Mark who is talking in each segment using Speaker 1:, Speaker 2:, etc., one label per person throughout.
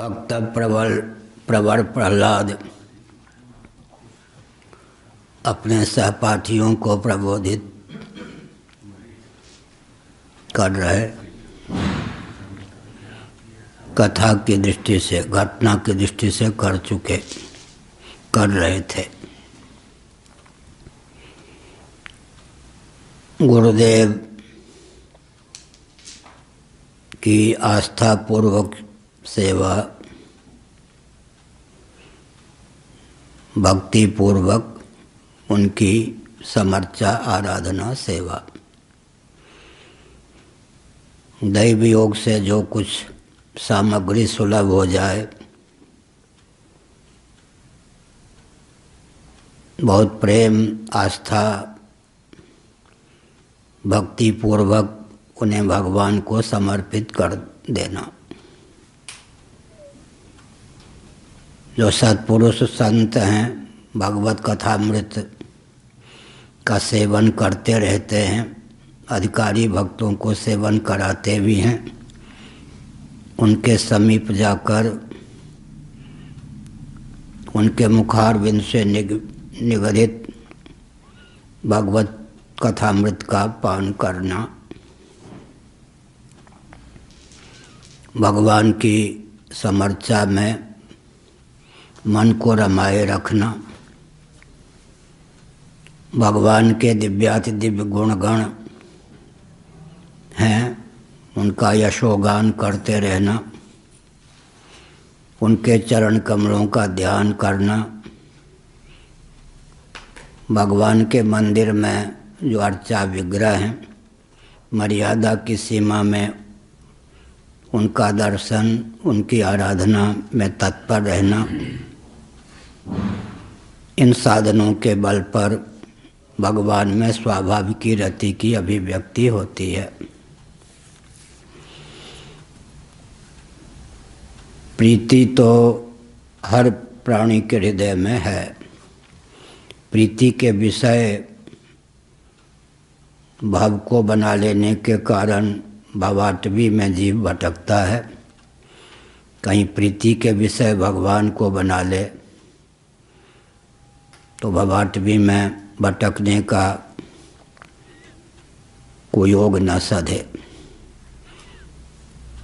Speaker 1: भक्त प्रवर प्रहलाद अपने सहपाठियों को प्रबोधित कर रहे, कथा की दृष्टि से, घटना की दृष्टि से कर रहे थे। गुरुदेव की आस्था पूर्वक सेवा, भक्ति पूर्वक उनकी समर्चा आराधना सेवा, दैव योग से जो कुछ सामग्री सुलभ हो जाए, बहुत प्रेम आस्था भक्ति पूर्वक उन्हें भगवान को समर्पित कर देना। जो सत्पुरुष संत हैं, भगवत कथामृत का सेवन करते रहते हैं, अधिकारी भक्तों को सेवन कराते भी हैं, उनके समीप जाकर उनके मुखारविंद से निगदित भगवत कथामृत का पान करना, भगवान की समर्चा में मन को रमाए रखना, भगवान के दिव्याति दिव्य गुणगण हैं, उनका यशोगान करते रहना, उनके चरण कमलों का ध्यान करना, भगवान के मंदिर में जो अर्चा विग्रह हैं, मर्यादा की सीमा में उनका दर्शन, उनकी आराधना में तत्पर रहना, इन साधनों के बल पर भगवान में स्वाभाविक रति की अभिव्यक्ति होती है। प्रीति तो हर प्राणी के हृदय में है। प्रीति के विषय भाव को बना लेने के कारण भवाटवी में जीव भटकता है। कहीं प्रीति के विषय भगवान को बना ले तो भवाटवी में भटकने का कोई योग न सधे।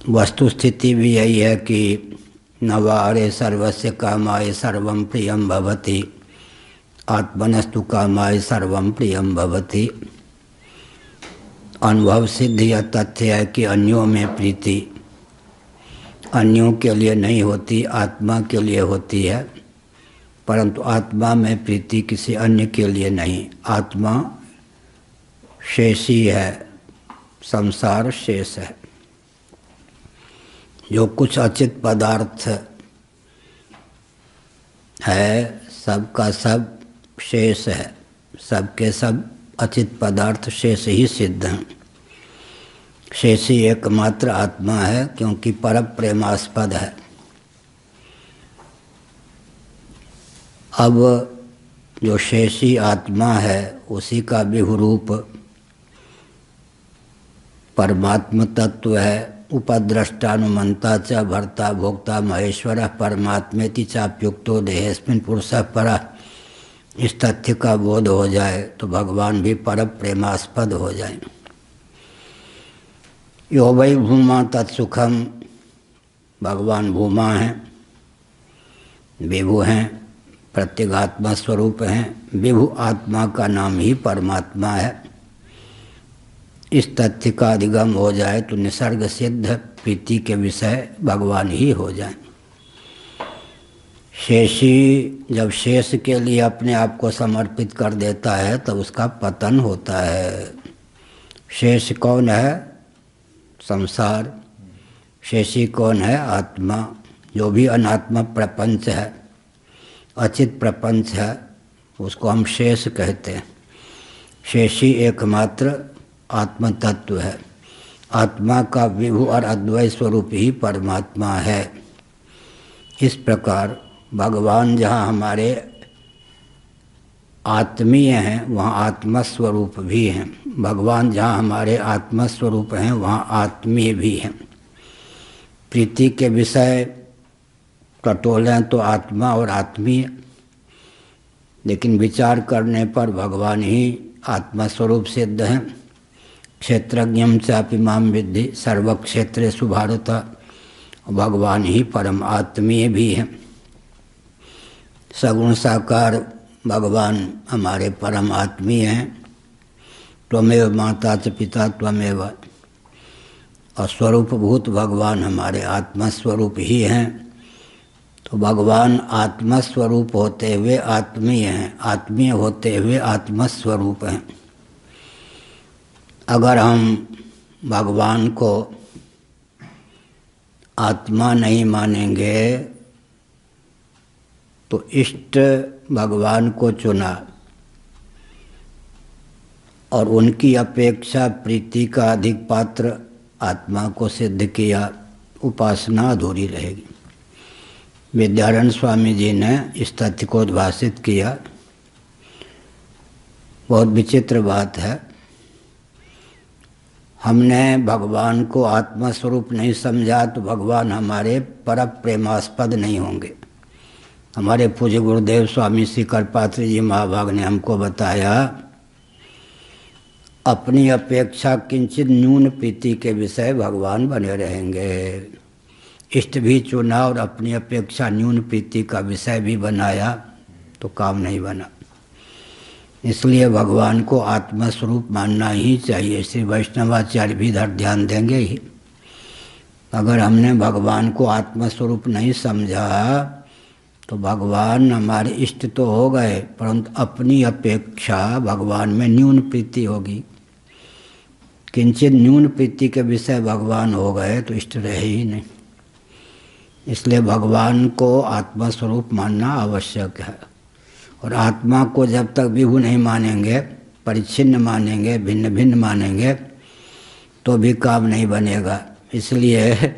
Speaker 1: वस्तु स्थिति भी यही है कि नवारे सर्वस्य कामाय सर्वं प्रियं भवति, आत्मनस्तु कामाय सर्वं प्रियं भवति। अनुभव सिद्ध यह तथ्य है कि अन्यों में प्रीति अन्यों के लिए नहीं होती, आत्मा के लिए होती है, परंतु आत्मा में प्रीति किसी अन्य के लिए नहीं। आत्मा शेषी है, संसार शेष है। जो कुछ अचित पदार्थ है, सबका सब शेष है, सबके सब अचित पदार्थ शेष ही सिद्ध हैं। शेषी एकमात्र आत्मा है, क्योंकि पर प्रेमास्पद है। अब जो शेषी आत्मा है, उसी का विहुरूप परमात्म तत्व है। उपद्रष्टानुमंता च भर्ता भोक्ता महेश्वरः परमात्मेति चाप्युक्तो देहेस्मिन् पुरुषः परः। इस तथ्य का बोध हो जाए तो भगवान भी पर प्रेमास्पद हो जाए। यो वै भूमा तत्सुखम, भगवान भूमा हैं, विभु हैं, प्रत्यगात्मा स्वरूप हैं। विभु आत्मा का नाम ही परमात्मा है। इस तथ्य का अधिगम हो जाए तो निसर्ग सिद्ध प्रीति के विषय भगवान ही हो जाए। शेषी जब शेष के लिए अपने आप को समर्पित कर देता है तब उसका पतन होता है। शेष कौन है? संसार। शेषी कौन है? आत्मा। जो भी अनात्मा प्रपंच है, अचित प्रपंच है, उसको हम शेष कहते हैं। शेषी एकमात्र आत्म तत्व है। आत्मा का विभु और अद्वैत स्वरूप ही परमात्मा है। इस प्रकार भगवान जहाँ हमारे आत्मीय हैं, वहाँ आत्मस्वरूप भी हैं। भगवान जहाँ हमारे आत्मस्वरूप हैं, वहाँ आत्मीय भी हैं। प्रीति के विषय टटोलें तो आत्मा और आत्मीय, लेकिन विचार करने पर भगवान ही आत्मा स्वरूप सिद्ध हैं। क्षेत्रज्ञम चापि माम विद्धि सर्वक्षेत्रेषु भारत, भगवान ही परम आत्मीय भी हैं। सगुण साकार भगवान हमारे परम आत्मीय हैं। त्वमेव माता च पिता त्वमेव, और स्वरूपभूत भगवान हमारे आत्मा स्वरूप ही हैं। तो भगवान आत्मा स्वरूप होते हुए आत्मीय हैं, आत्मीय होते हुए आत्मा स्वरूप हैं। अगर हम भगवान को आत्मा नहीं मानेंगे तो इष्ट भगवान को चुना और उनकी अपेक्षा प्रीति का अधिक पात्र आत्मा को सिद्ध किया, उपासना अधूरी रहेगी। विद्यारण्य स्वामी जी ने इस तथ्य को उद्भाषित किया। बहुत विचित्र बात है, हमने भगवान को आत्मा स्वरूप नहीं समझा तो भगवान हमारे पर प्रेमास्पद नहीं होंगे। हमारे पूज्य गुरुदेव स्वामी श्री करपात्री जी महाभाग ने हमको बताया, अपनी अपेक्षा किंचित न्यून प्रीति के विषय भगवान बने रहेंगे। इष्ट भी चुना और अपनी अपेक्षा न्यून प्रीति का विषय भी बनाया तो काम नहीं बना। इसलिए भगवान को आत्मा स्वरूप मानना ही चाहिए। श्री वैष्णवाचार्य भी इधर ध्यान देंगे ही। अगर हमने भगवान को आत्मा स्वरूप नहीं समझा तो भगवान हमारे इष्ट तो हो गए, परंतु अपनी अपेक्षा भगवान में न्यून प्रीति होगी। किंचित न्यून प्रीति के विषय भगवान हो गए तो इष्ट रहे ही नहीं। इसलिए भगवान को आत्मा स्वरूप मानना आवश्यक है। और आत्मा को जब तक विभु नहीं मानेंगे, परिच्छिन्न मानेंगे, भिन्न भिन्न मानेंगे तो भी काम नहीं बनेगा। इसलिए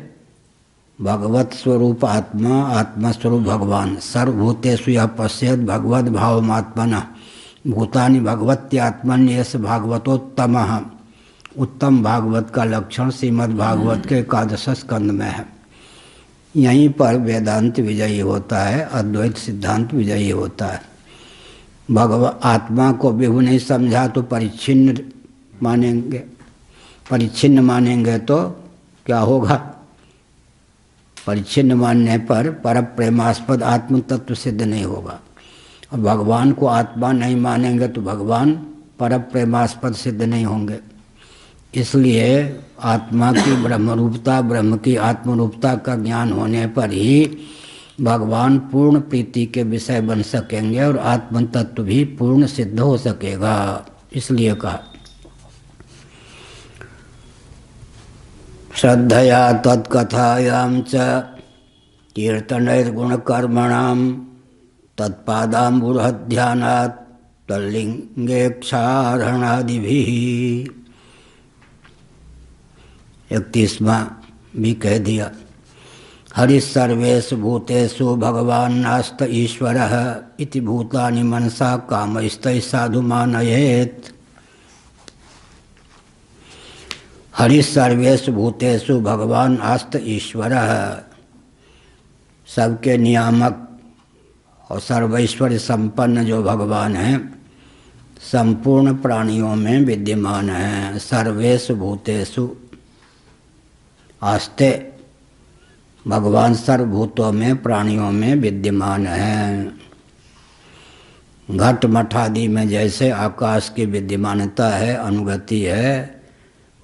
Speaker 1: भगवत स्वरूप आत्मा, आत्मा स्वरूप भगवान। सर्वभूतेषु यः पश्येत् भगवद् भावमात्मनः भूतानि भगवत्यात्मन्येष भागवतोत्तमः। उत्तम भागवत का लक्षण श्रीमद् भागवत के 11 स्कंद में है। यहीं पर वेदांत विजयी होता है, अद्वैत सिद्धांत विजयी होता है। आत्मा को विभु नहीं समझा तो परिच्छिन्न मानेंगे। परिच्छिन्न मानेंगे तो क्या होगा? परिच्छिन्न मानने पर प्रेमास्पद आत्म तत्व सिद्ध नहीं होगा। और भगवान को आत्मा नहीं मानेंगे तो भगवान पर प्रेमास्पद सिद्ध नहीं होंगे। इसलिए आत्मा की ब्रह्मरूपता, ब्रह्म की आत्मरूपता का ज्ञान होने पर ही भगवान पूर्ण प्रीति के विषय बन सकेंगे और आत्म तत्व भी पूर्ण सिद्ध हो सकेगा। इसलिए कहा श्रद्धया तत्कथायां च कीर्तनैर्गुणकर्मणां तत्पादाम्बुरध्यानात् तल्लिंगेक्षारणादिभिः। 31वां भी कह दिया। हरि सर्वेषु भूतेषु भगवान् नास्त ईश्वरः इति भूतानि मनसा कामैस्तैः साधु मानयेत्। हरि सर्वेषु भूतेषु भगवान आस्त ईश्वरः, सबके नियामक और सर्वैश्वर्य संपन्न जो भगवान हैं संपूर्ण प्राणियों में विद्यमान हैं। सर्वेषु भूतेषु आस्ते, भगवान सर्वभूतों में प्राणियों में विद्यमान हैं। घट मठ आदि में जैसे आकाश की विद्यमानता है, अनुगति है,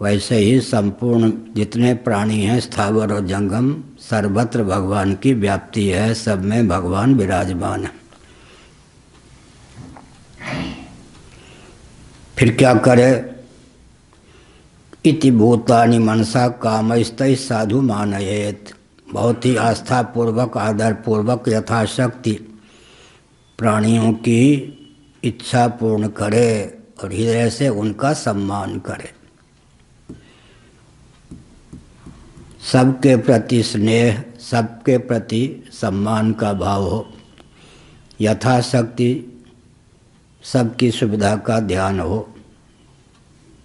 Speaker 1: वैसे ही संपूर्ण जितने प्राणी हैं स्थावर और जंगम सर्वत्र भगवान की व्याप्ति है। सब में भगवान विराजमान है। फिर क्या करे? इति भूतानि मनसा कामैस्तैः साधु मानयेत्। बहुत ही आस्था पूर्वक, आदर पूर्वक, यथाशक्ति प्राणियों की इच्छा पूर्ण करे और हृदय से उनका सम्मान करे। सबके प्रति स्नेह, सबके प्रति सम्मान का भाव हो, यथाशक्ति सबकी सुविधा का ध्यान हो।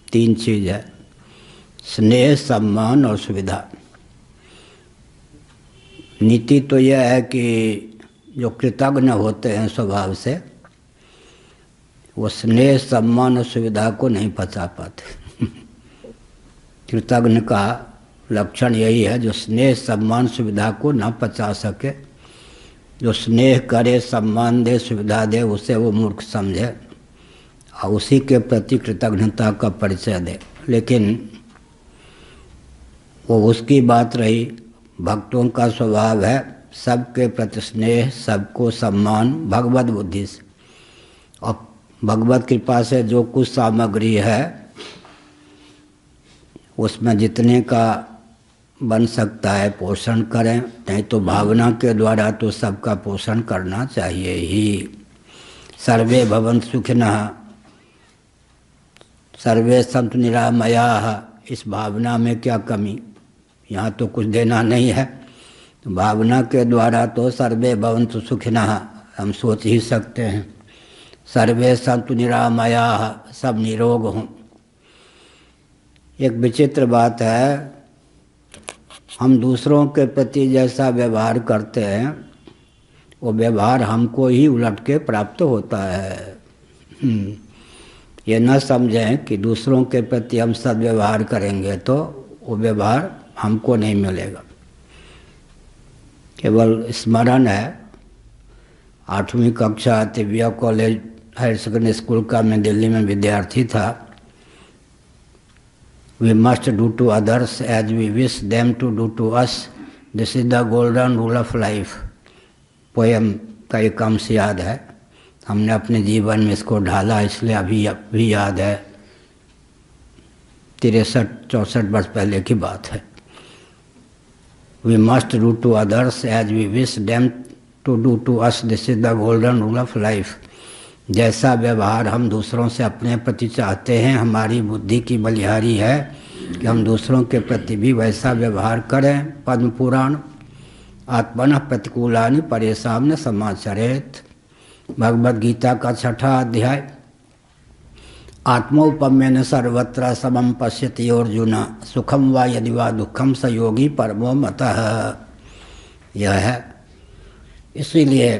Speaker 1: 3 चीज़ है, स्नेह, सम्मान और सुविधा। नीति तो यह है कि जो कृतज्ञ होते हैं स्वभाव से, वो स्नेह सम्मान और सुविधा को नहीं पचा पाते। कृतज्ञ का लक्षण यही है, जो स्नेह सम्मान सुविधा को न पचा सके। जो स्नेह करे, सम्मान दे, सुविधा दे, उसे वो मूर्ख समझे और उसी के प्रति कृतज्ञता का परिचय दे। लेकिन वो उसकी बात रही। भक्तों का स्वभाव है सबके प्रति स्नेह, सबको सम्मान, भगवत बुद्धि से। और भगवत कृपा से जो कुछ सामग्री है उसमें जितने का बन सकता है पोषण करें, नहीं तो भावना के द्वारा तो सबका पोषण करना चाहिए ही। सर्वे भवन्तु सुखिनः, सर्वे सन्तु निरामयाः, इस भावना में क्या कमी? यहाँ तो कुछ देना नहीं है, तो भावना के द्वारा तो सर्वे भवन्तु सुखिनः हम सोच ही सकते हैं। सर्वे सन्तु निरामयाः, सब निरोग हों। एक विचित्र बात है, हम दूसरों के प्रति जैसा व्यवहार करते हैं वो व्यवहार हमको ही उलट के प्राप्त होता है। ये न समझें कि दूसरों के प्रति हम सद्व्यवहार करेंगे तो वो व्यवहार हमको नहीं मिलेगा। केवल स्मरण है, 8वीं कक्षा Tibbia college higher secondary school का मैं दिल्ली में विद्यार्थी था। We must do to others as we wish them to do to us. This is the golden rule of life. Poem का एक अंश याद है, हमने अपने जीवन में इसको ढाला, इसलिए अभी भी याद है। 63-64 वर्ष पहले की बात है। We must do to others as we wish them to do to us. This is the golden rule of life. जैसा व्यवहार हम दूसरों से अपने प्रति चाहते हैं, हमारी बुद्धि की बलिहारी है कि हम दूसरों के प्रति भी वैसा व्यवहार करें। पद्म पुराण, आत्मनः प्रतिकूलानि परेषां न समाचरेत्। भगवद गीता का 6ठा अध्याय। आत्मौपम्येन सर्वत्र समं पश्यति अर्जुन, सुखम वा यदि वा दुखम स योगी परमो मतः। यह है, इसीलिए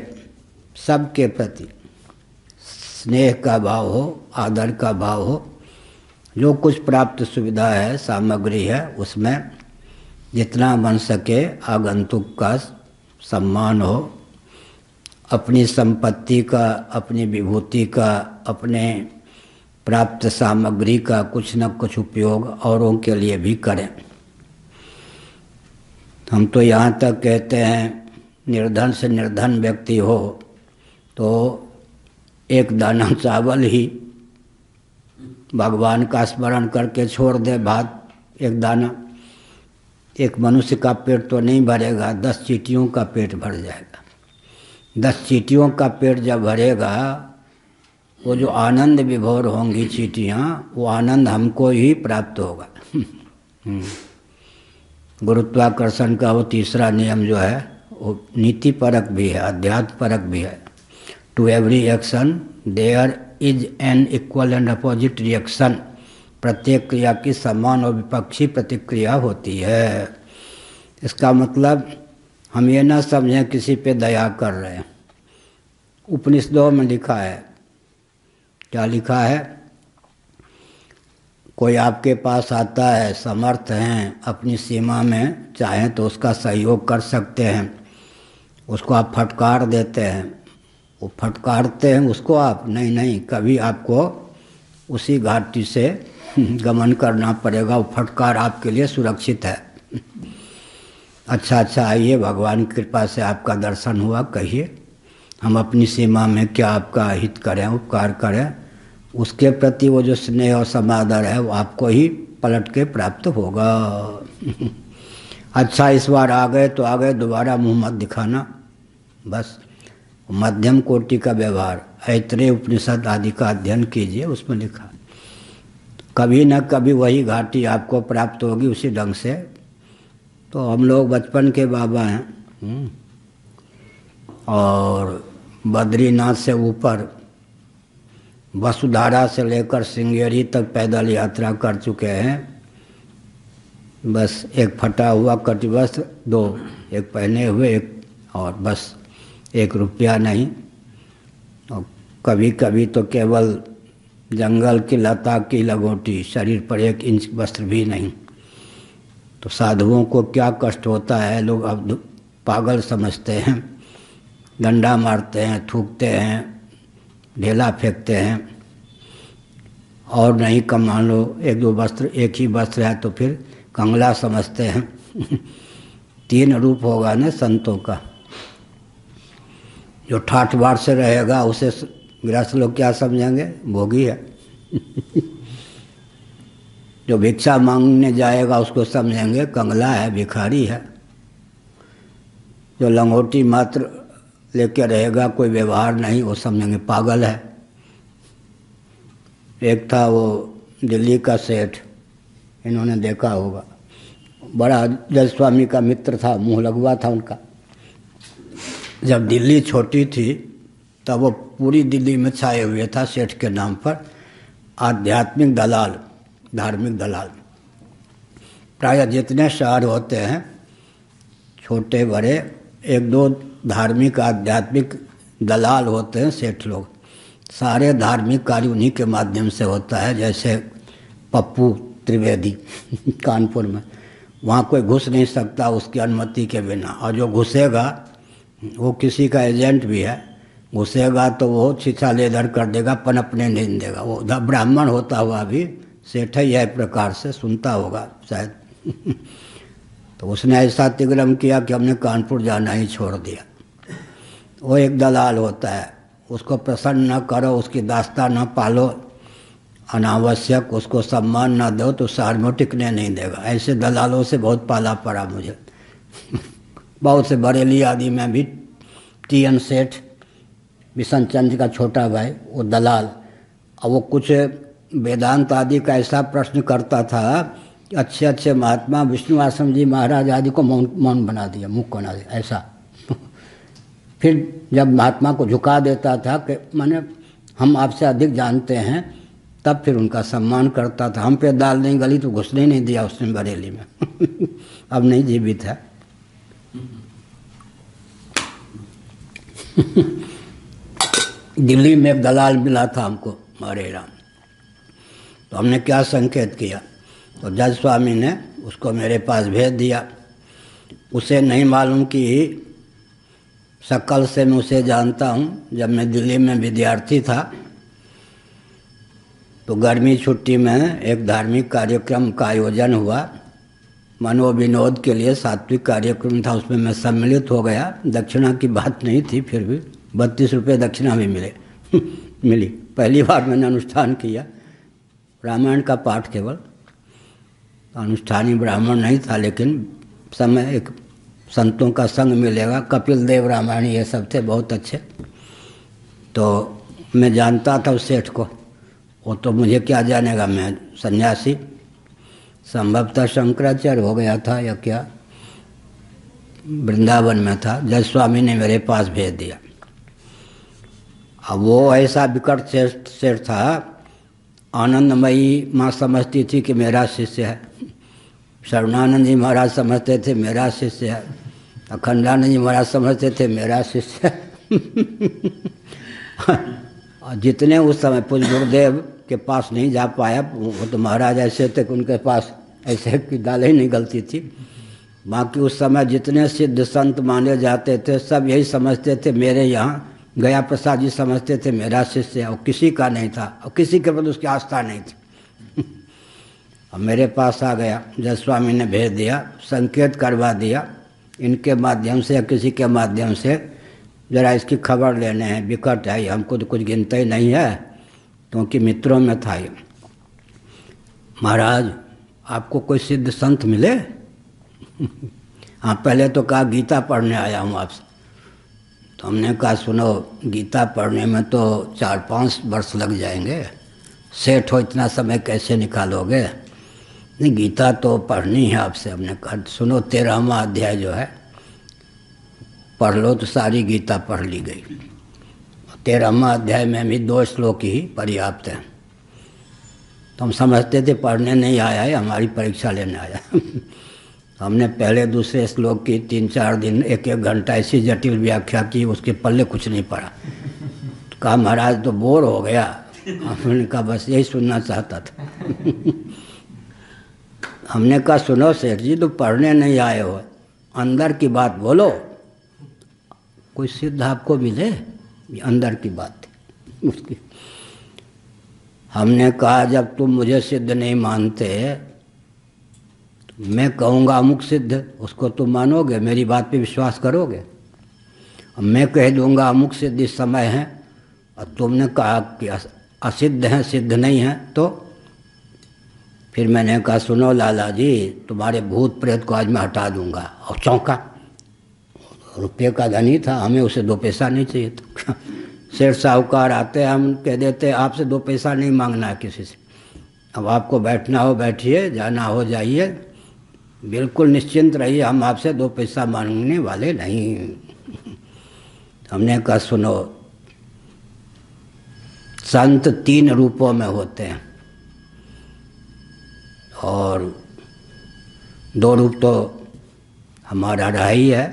Speaker 1: सबके प्रति स्नेह का भाव हो, आदर का भाव हो। जो कुछ प्राप्त सुविधा है, सामग्री है, उसमें जितना बन सके आगंतुक का सम्मान हो। अपनी संपत्ति का, अपनी विभूति का, अपने प्राप्त सामग्री का कुछ न कुछ उपयोग औरों के लिए भी करें। हम तो यहाँ तक कहते हैं, निर्धन से निर्धन व्यक्ति हो तो एक दाना चावल ही भगवान का स्मरण करके छोड़ दे, भात एक दाना, एक मनुष्य का पेट तो नहीं भरेगा, 10 चींटियों का पेट भर जाएगा। 10 चींटियों का पेट जब भरेगा, वो जो आनंद विभोर होंगी चींटियाँ, वो आनंद हमको ही प्राप्त होगा। गुरुत्वाकर्षण का वो तीसरा नियम जो है वो नीति परक भी है, अध्यात्म परक भी है। To every action there is an equal and opposite reaction. प्रत्येक क्रिया की समान और विपक्षी प्रतिक्रिया होती है। इसका मतलब हम ये ना समझें किसी पे दया कर रहे हैं। उपनिषदों में लिखा है, क्या लिखा है? कोई आपके पास आता है, समर्थ हैं, अपनी सीमा में चाहें तो उसका सहयोग कर सकते हैं, उसको आप फटकार देते हैं, वो फटकारते हैं उसको आप, नहीं, कभी आपको उसी घाटी से गमन करना पड़ेगा। वो फटकार आपके लिए सुरक्षित है। अच्छा आइए, भगवान की कृपा से आपका दर्शन हुआ, कहिए हम अपनी सीमा में क्या आपका हित करें, उपकार करें। उसके प्रति वो जो स्नेह और समादर है वो आपको ही पलट के प्राप्त होगा। अच्छा, इस बार आ गए तो आ गए, दोबारा मुँह मत दिखाना, बस। मध्यम कोटि का व्यवहार, ऐतरेय उपनिषद आदि का अध्ययन कीजिए, उसमें लिखा कभी न कभी वही घाटी आपको प्राप्त होगी उसी ढंग से। तो हम लोग बचपन के बाबा हैं और बद्रीनाथ से ऊपर वसुधारा से लेकर श्रृंगेरी तक पैदल यात्रा कर चुके हैं। बस एक फटा हुआ कटिवस्त्र, दो, एक पहने हुए, एक और बस, 1 रुपया नहीं। और कभी कभी तो केवल जंगल की लता की लगोटी, शरीर पर 1 इंच वस्त्र भी नहीं। तो साधुओं को क्या कष्ट होता है, लोग अब पागल समझते हैं, डंडा मारते हैं, थूकते हैं, ढेला फेंकते हैं, और नहीं कमा लो 1-2 वस्त्र, एक ही वस्त्र है तो फिर कंगला समझते हैं। 3 रूप होगा ना संतों का। जो ठाठ बाट से रहेगा उसे गृहस्थ लोग क्या समझेंगे, भोगी है। जो भिक्षा मांगने जाएगा उसको समझेंगे कंगला है, भिखारी है। जो लंगोटी मात्र लेके रहेगा, कोई व्यवहार नहीं, वो समझेंगे पागल है। एक था वो दिल्ली का सेठ, इन्होंने देखा होगा, बड़ा जज स्वामी का मित्र था, मुँह लगवा था उनका। जब दिल्ली छोटी थी तब वो पूरी दिल्ली में छाए हुए था सेठ के नाम पर, आध्यात्मिक दलाल, धार्मिक दलाल। प्रायः जितने शहर होते हैं छोटे बड़े, 1-2 धार्मिक आध्यात्मिक दलाल होते हैं सेठ लोग। सारे धार्मिक कार्य उन्हीं के माध्यम से होता है। जैसे पप्पू त्रिवेदी कानपुर में, वहाँ कोई घुस नहीं सकता उसकी अनुमति के बिना, और जो घुसेगा वो किसी का एजेंट भी है, घुसेगा तो वो छिछा लेदर कर देगा, पनपने नहीं देगा। वो ब्राह्मण होता हुआ भी सेठ ही है, प्रकार से सुनता होगा शायद। तो उसने ऐसा तिग्रम किया कि हमने कानपुर जाना ही छोड़ दिया। वो एक दलाल होता है, उसको प्रसन्न न करो, उसकी दास्ता न पालो, अनावश्यक उसको सम्मान न दो तो शहर में टिकने नहीं देगा। ऐसे दलालों से बहुत पाला पड़ा मुझे। बहुत से बरेली आदि में भी TN सेठ, बिशन चंद्र का छोटा भाई, वो दलाल। और वो कुछ वेदांत आदि का ऐसा प्रश्न करता था, अच्छे अच्छे महात्मा विष्णु आश्रम जी महाराज आदि को मौन बना दिया, मुख बना दिया, ऐसा। फिर जब महात्मा को झुका देता था कि माने हम आपसे अधिक जानते हैं, तब फिर उनका सम्मान करता था। हम पे दाल नहीं गली तो घुसने नहीं दिया उसने बरेली में। अब नहीं जीवित है। दिल्ली में एक दलाल मिला था हमको, हरे राम। तो हमने क्या संकेत किया, तो जज स्वामी ने उसको मेरे पास भेज दिया। उसे नहीं मालूम कि शकल से मैं उसे जानता हूँ। जब मैं दिल्ली में विद्यार्थी था तो गर्मी छुट्टी में एक धार्मिक कार्यक्रम का आयोजन हुआ, मनोविनोद के लिए सात्विक कार्यक्रम था, उसमें मैं सम्मिलित हो गया। दक्षिणा की बात नहीं थी, फिर भी 32 रुपये दक्षिणा भी मिली। पहली बार मैंने अनुष्ठान किया, रामायण का पाठ केवल, अनुष्ठानी ब्राह्मण नहीं था, लेकिन समय एक संतों का संग मिलेगा, कपिल देव रामायण ये सब थे बहुत अच्छे। तो मैं जानता था उस सेठ को, वो तो मुझे क्या जानेगा, मैं सन्यासी, संभवतः शंकराचार्य हो गया था या क्या, वृंदावन में था। जज स्वामी ने मेरे पास भेज दिया। अब वो ऐसा विकट सेठ था, आनंदमयी माँ समझती थी कि मेरा शिष्य है, शरणानंद जी महाराज समझते थे मेरा शिष्य है, अखंडानंद जी महाराज समझते थे मेरा शिष्य है। और जितने उस समय पूज्य गुरुदेव के पास नहीं जा पाया, वो तो महाराज ऐसे थे कि उनके पास ऐसे की दाल ही नहीं गलती थी। बाकी उस समय जितने सिद्ध संत माने जाते थे सब यही समझते थे मेरे यहाँ गया प्रसाद जी समझते थे मेरा शिष्य है, और किसी का नहीं था, और किसी के प्रति उसकी आस्था नहीं थी। अब मेरे पास आ गया, जज स्वामी ने भेज दिया, संकेत करवा दिया, इनके माध्यम से या किसी के माध्यम से ज़रा इसकी खबर लेने हैं, विकट है, हमको तो कुछ गिनता ही नहीं है, क्योंकि मित्रों में था ये। महाराज आपको कोई सिद्ध संत मिले? हाँ, पहले तो कहा गीता पढ़ने आया हूँ आपसे। तो हमने कहा सुनो, गीता पढ़ने में तो 4-5 वर्ष लग जाएंगे, सेठ हो इतना समय कैसे निकालोगे? नहीं, गीता तो पढ़नी है आपसे। हमने कहा सुनो, 13वां अध्याय जो है पढ़ लो। तो सारी गीता पढ़ ली गई। 13वां अध्याय में भी 2 श्लोक ही पर्याप्त हैं। तो हम समझते थे पढ़ने नहीं आया है, हमारी परीक्षा लेने आया। हमने पहले दूसरे श्लोक की 3-4 दिन 1-1 घंटा ऐसी जटिल व्याख्या की, उसके पल्ले कुछ नहीं पड़ा। तो कहा महाराज तो बोर हो गया। हमने कहा बस यही सुनना चाहता था। हमने कहा सुनो सेठ जी, तो पढ़ने नहीं आए हो, अंदर की बात बोलो, कोई सिद्ध आपको मिले, ये अंदर की बात थी उसकी। हमने कहा जब तुम मुझे सिद्ध नहीं मानते, मैं कहूँगा अमुक सिद्ध, उसको तुम मानोगे, मेरी बात पे विश्वास करोगे? मैं कह दूँगा अमुक सिद्ध इस समय है, और तुमने कहा कि असिद्ध हैं, सिद्ध नहीं हैं, तो फिर मैंने कहा सुनो लाला जी, तुम्हारे भूत प्रेत को आज मैं हटा दूँगा। और चौंका, रुपये का धनी था, हमें उसे 2 पैसा नहीं चाहिए था। सेठ साहूकार आते, हम कह देते आपसे 2 पैसा नहीं मांगना है किसी से, अब आपको बैठना हो बैठिए, जाना हो जाइए, बिल्कुल निश्चिंत रहिए, हम आपसे 2 पैसा मांगने वाले नहीं। हमने कहा सुनो, संत 3 रूपों में होते हैं, और 2 रूप तो हमारा रहा ही है।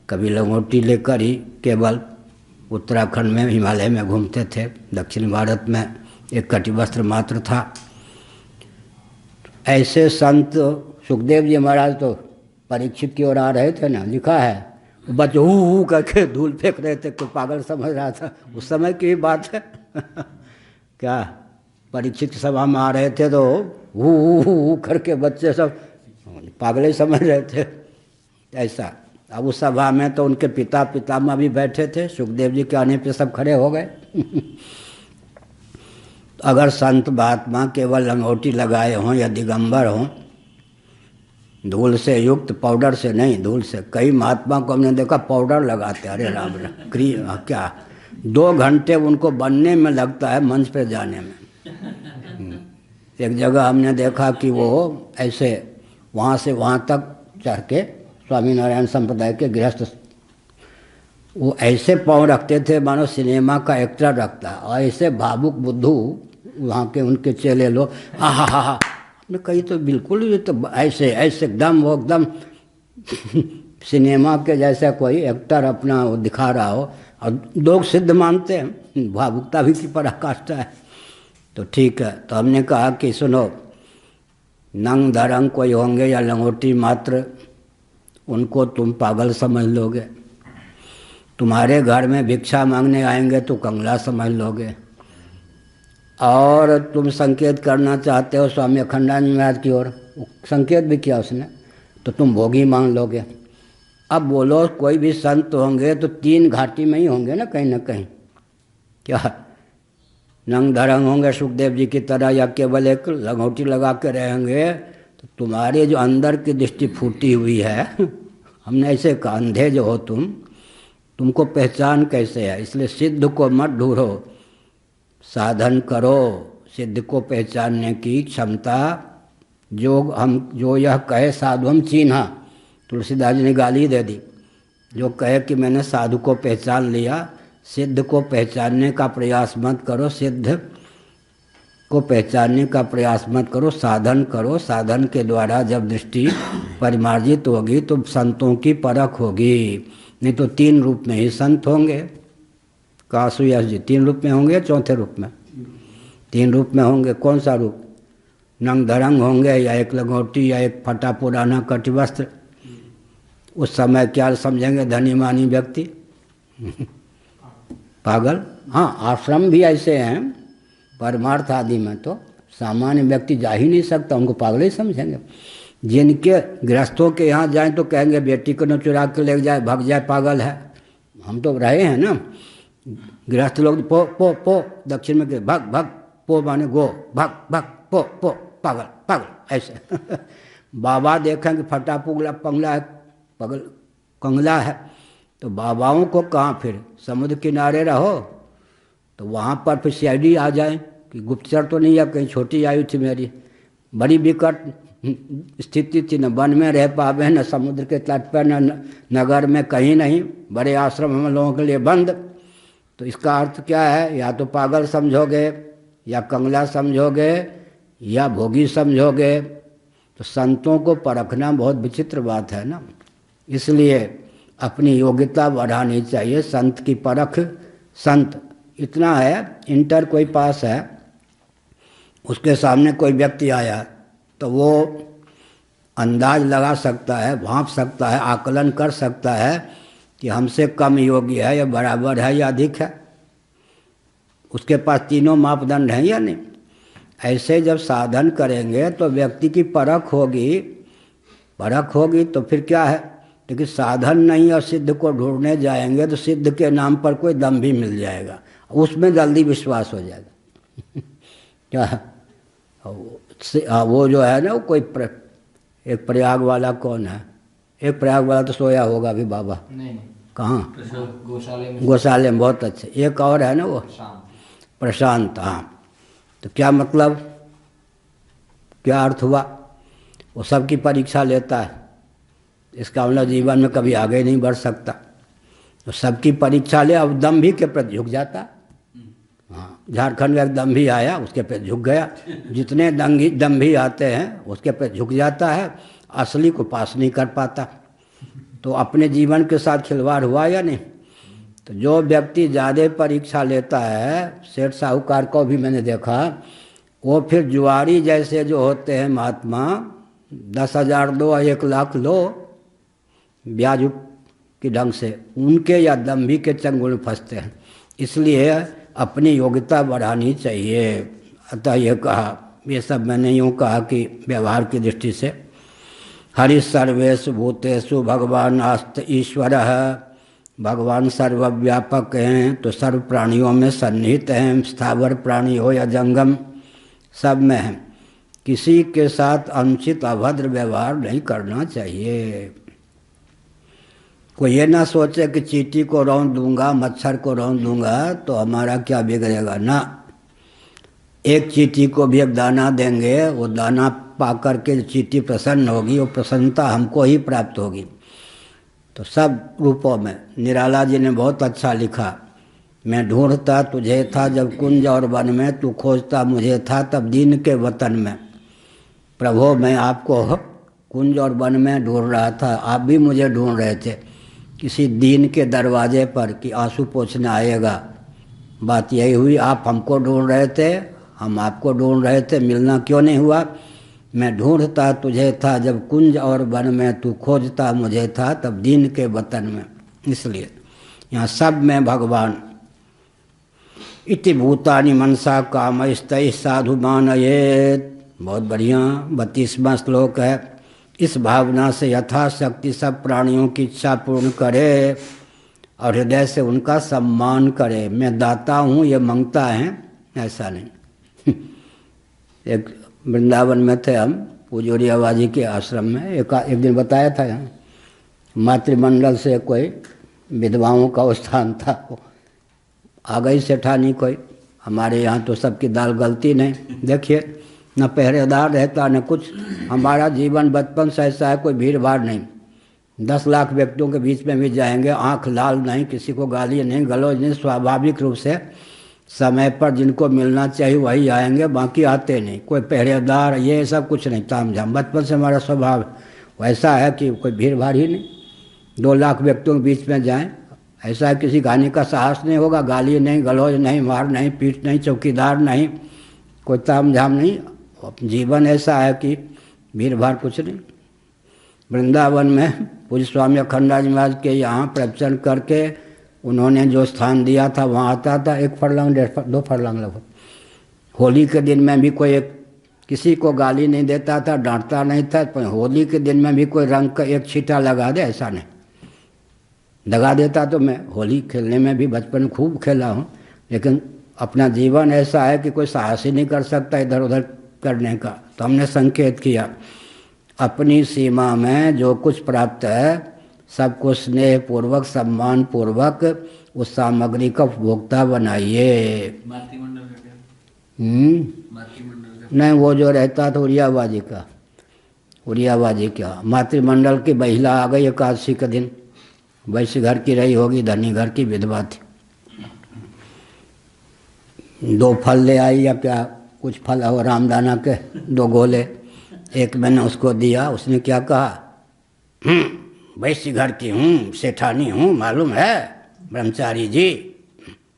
Speaker 1: कभी लंगोटी लेकर ही केवल उत्तराखंड में, हिमालय में घूमते थे, दक्षिण भारत में एक कटिवस्त्र मात्र था। ऐसे संत सुखदेव जी महाराज तो परीक्षित की ओर आ रहे थे ना, लिखा है, बच्चे हू करके धूल फेंक रहे थे, कोई पागल समझ रहा था, उस समय की बात है। क्या परीक्षित सभा में आ रहे थे तो हू करके बच्चे सब पागल ही समझ रहे थे, ऐसा। अब उस सभा में तो उनके पिता पितामह भी बैठे थे, सुखदेव जी के आने पे सब खड़े हो गए। अगर संत महात्मा केवल लंगोटी लगाए हों या दिगंबर हों, धूल से युक्त, पाउडर से नहीं, धूल से। कई महात्मा को हमने देखा पाउडर लगाते, अरे राम राम, क्रीम क्या, 2 घंटे उनको बनने में लगता है, मंच पे जाने में। एक जगह हमने देखा कि वो ऐसे वहाँ से वहाँ तक चढ़ के, स्वामीनारायण संप्रदाय के गृहस्थ, वो ऐसे पाँव रखते थे मानो सिनेमा का एक्टर रखता, और ऐसे भावुक बुद्धू वहाँ के उनके चेले लोग, हा कहीं तो बिल्कुल ये तो ऐसे ऐसे एकदम वो एकदम सिनेमा के जैसा कोई एक्टर अपना वो दिखा रहा हो, और लोग सिद्ध मानते हैं, भावुकता भी की पराकाष्ठा है। तो ठीक है, तो हमने कहा कि सुनो, नंग धरंग कोई होंगे या लंगोटी मात्र, उनको तुम पागल समझ लोगे। तुम्हारे घर में भिक्षा मांगने आएंगे तो कंगला समझ लोगे, और तुम संकेत करना चाहते हो स्वामी अखंडानंद महाराज की ओर, संकेत भी किया उसने, तो तुम भोगी मान लोगे। अब बोलो, कोई भी संत होंगे तो 3 घाटी में ही होंगे ना, कहीं ना कहीं। क्या नंग धरंग होंगे सुखदेव जी की तरह, या केवल एक लंगोटी लगा के रहेंगे, तो तुम्हारे जो अंदर की दृष्टि फूटी हुई है, हमने ऐसे कहा अंधे जो हो तुमको पहचान कैसे है? इसलिए सिद्ध को मत ढूंढो, साधन करो। सिद्ध को पहचानने की क्षमता जो यह कहे साधु हम चिन्हा, तुलसीदास जी ने गाली दे दी। जो कहे कि मैंने साधु को पहचान लिया, सिद्ध को पहचानने का प्रयास मत करो, सिद्ध को पहचानने का प्रयास मत करो, साधन करो। साधन के द्वारा जब दृष्टि परिमार्जित होगी तो संतों की परख होगी, नहीं तो 3 रूप में ही संत होंगे। कासु यश जी 3 रूप में होंगे, 4थे रूप में? 3 रूप में होंगे। कौन सा रूप? नंग धरंग होंगे, या एक लंगोटी, या एक फटा पुराना कटिवस्त्र। उस समय क्या समझेंगे धनी मानी व्यक्ति? पागल। हाँ, आश्रम भी ऐसे हैं, परमार्थ आदि में तो सामान्य व्यक्ति जा ही नहीं सकता, उनको पागल ही समझेंगे। जिनके गृहस्थों के यहाँ जाएं तो कहेंगे बेटी को न चुरा के ले जाए, भाग जाए, पागल है। हम तो रहे हैं ना, गृहस्थ लोग पो पो पो, दक्षिण में भग भग, पो माने गो, भग भग, पो पो, पागल पागल, ऐसे। बाबा देखेंगे फटा पुगला पंगला है, पगल कंगला है, तो बाबाओं को कहाँ फिर समुद्र किनारे रहो, तो वहाँ पर फिर सीआईडी आ जाए कि गुप्तचर तो नहीं है, कहीं छोटी आयु थी मेरी, बड़ी विकट स्थिति थी, न वन में रह पावे, न समुद्र के तट पर, न नगर में, कहीं नहीं, बड़े आश्रम हम लोगों के लिए बंद। तो इसका अर्थ क्या है? या तो पागल समझोगे या कंगला समझोगे या भोगी समझोगे। तो संतों को परखना बहुत विचित्र बात है ना, इसलिए अपनी योग्यता बढ़ानी चाहिए। संत की परख, संत इतना है, इंटर कोई पास है, उसके सामने कोई व्यक्ति आया तो वो अंदाज लगा सकता है, भांप सकता है, आकलन कर सकता है कि हमसे कम योग्य है या बराबर है या अधिक है। उसके पास तीनों मापदंड हैं या नहीं। ऐसे जब साधन करेंगे तो व्यक्ति की परख होगी, परख होगी तो फिर क्या है। लेकिन साधन नहीं और सिद्ध को ढूंढने जाएंगे तो सिद्ध के नाम पर कोई दम भी मिल जाएगा, उसमें जल्दी विश्वास हो जाएगा। क्या वो जो है ना, कोई एक प्रयाग वाला कौन है, एक प्रयाग वाला तो सोया होगा अभी बाबा,
Speaker 2: नहीं
Speaker 1: कहाँ,
Speaker 2: गौशाले
Speaker 1: में, बहुत अच्छे। एक और है ना वो प्रशांत, हाँ। तो क्या मतलब, क्या अर्थ हुआ, वो सबकी परीक्षा लेता है, इसका मतलब जीवन में कभी आगे नहीं बढ़ सकता। तो सबकी परीक्षा ले, अब दम्भी के प्रति झुक जाता। हाँ, झारखंड का एक दम्भी आया, उसके पे झुक गया। जितने दम्भी आते हैं उसके पे झुक जाता है, असली को पास नहीं कर पाता। तो अपने जीवन के साथ खिलवाड़ हुआ या नहीं। तो जो व्यक्ति ज़्यादा परीक्षा लेता है, सेठ साहूकार को भी मैंने देखा, वो फिर जुआरी जैसे जो होते हैं महात्मा, 10,000 दो 1 लाख लो ब्याज के ढंग से, उनके या दम्भी के चंगुल फंसते हैं। इसलिए अपनी योग्यता बढ़ानी चाहिए। अतः ये कहा, ये सब मैंने यूँ कहा कि व्यवहार की दृष्टि से हरि सर्वेषु भूतेषु भगवान आस्त ईश्वर है। भगवान सर्वव्यापक हैं तो सर्व प्राणियों में सन्निहित हैं, स्थावर प्राणी हो या जंगम, सब में हैं। किसी के साथ अनुचित अभद्र व्यवहार नहीं करना चाहिए। कोई ये ना सोचे कि चींटी को रौंद दूंगा, मच्छर को रौंद दूंगा तो हमारा क्या बिगड़ेगा ना। एक चींटी को भी एक दाना देंगे, वो दाना पा कर के चींटी प्रसन्न होगी, वो प्रसन्नता हमको ही प्राप्त होगी। तो सब रूपों में निराला जी ने बहुत अच्छा लिखा, मैं ढूंढता तुझे था जब कुंज और वन में, तू खोजता मुझे था तब दीन के वतन में। प्रभु मैं आपको कुंज और वन में ढूंढ रहा था, आप भी मुझे ढूंढ रहे थे किसी दीन के दरवाजे पर कि आंसू पोंछने आएगा। बात यही हुई, आप हमको ढूंढ रहे थे, हम आपको ढूंढ रहे थे, मिलना क्यों नहीं हुआ। मैं ढूंढता तुझे था जब कुंज और वन में, तू खोजता मुझे था तब दीन के वतन में। इसलिए यहाँ सब में भगवान। इति भूतानि मनसा कामस्तैः साधु मानयेत्, बहुत बढ़िया 32वां श्लोक है। इस भावना से यथाशक्ति सब प्राणियों की इच्छा पूर्ण करे और हृदय से उनका सम्मान करे। मैं दाता हूँ ये मांगता है ऐसा नहीं। एक वृंदावन में थे हम, पूजोरी बाबा के आश्रम में, एक दिन बताया था यहाँ मातृमंडल से कोई विधवाओं का स्थान था। आ गई सेठानी कोई, हमारे यहाँ तो सबकी दाल गलती नहीं, देखिए न पहरेदार रहता न कुछ। हमारा जीवन बचपन से ऐसा है, कोई भीड़ भाड़ नहीं, 10 लाख व्यक्तियों के बीच में भी जाएंगे, आंख लाल नहीं, किसी को गाली नहीं गलौज नहीं, स्वाभाविक रूप से समय पर जिनको मिलना चाहिए वही आएंगे, बाकी आते नहीं। कोई पहरेदार ये सब कुछ नहीं, ताम झाम। बचपन से हमारा स्वभाव वैसा है कि कोई भीड़ भाड़ ही नहीं, 2 लाख व्यक्तियों के बीच में जाएं, ऐसा है किसी गाने का साहस नहीं होगा, गाली नहीं गलौज नहीं, मार नहीं पीट नहीं, चौकीदार नहीं, कोई ताम झाम नहीं। जीवन ऐसा है कि भीड़ भाड़ कुछ नहीं। वृंदावन में पूज्य स्वामी अखंडानंद जी महाराज के यहाँ प्रवचन करके उन्होंने जो स्थान दिया था वहाँ आता था 1 फरलांग 2 फरलांग लगभग। होली के दिन में भी कोई किसी को गाली नहीं देता था, डांटता नहीं था, पर होली के दिन में भी कोई रंग का 1 छींटा लगा दे ऐसा नहीं। लगा देता तो मैं होली खेलने में भी बचपन में खूब खेला हूँ, लेकिन अपना जीवन ऐसा है कि कोई साहस ही नहीं कर सकता इधर उधर करने का। तो हमने संकेत किया अपनी सीमा में जो कुछ प्राप्त है सबको स्नेह पूर्वक सम्मान पूर्वक उस सामग्री का उपभोक्ता बनाइए। नहीं, वो जो रहता था उड़ियाबाजी का मातृमंडल की महिला आ गई एकादशी के दिन, वैसे घर की रही होगी, धनी घर की विधवा थी। 2 फल ले आई या क्या, कुछ फल और रामदाना के 2 गोले। एक मैंने उसको दिया, उसने क्या कहा, वैसी घर की हूँ, सेठानी हूँ, मालूम है ब्रह्मचारी जी,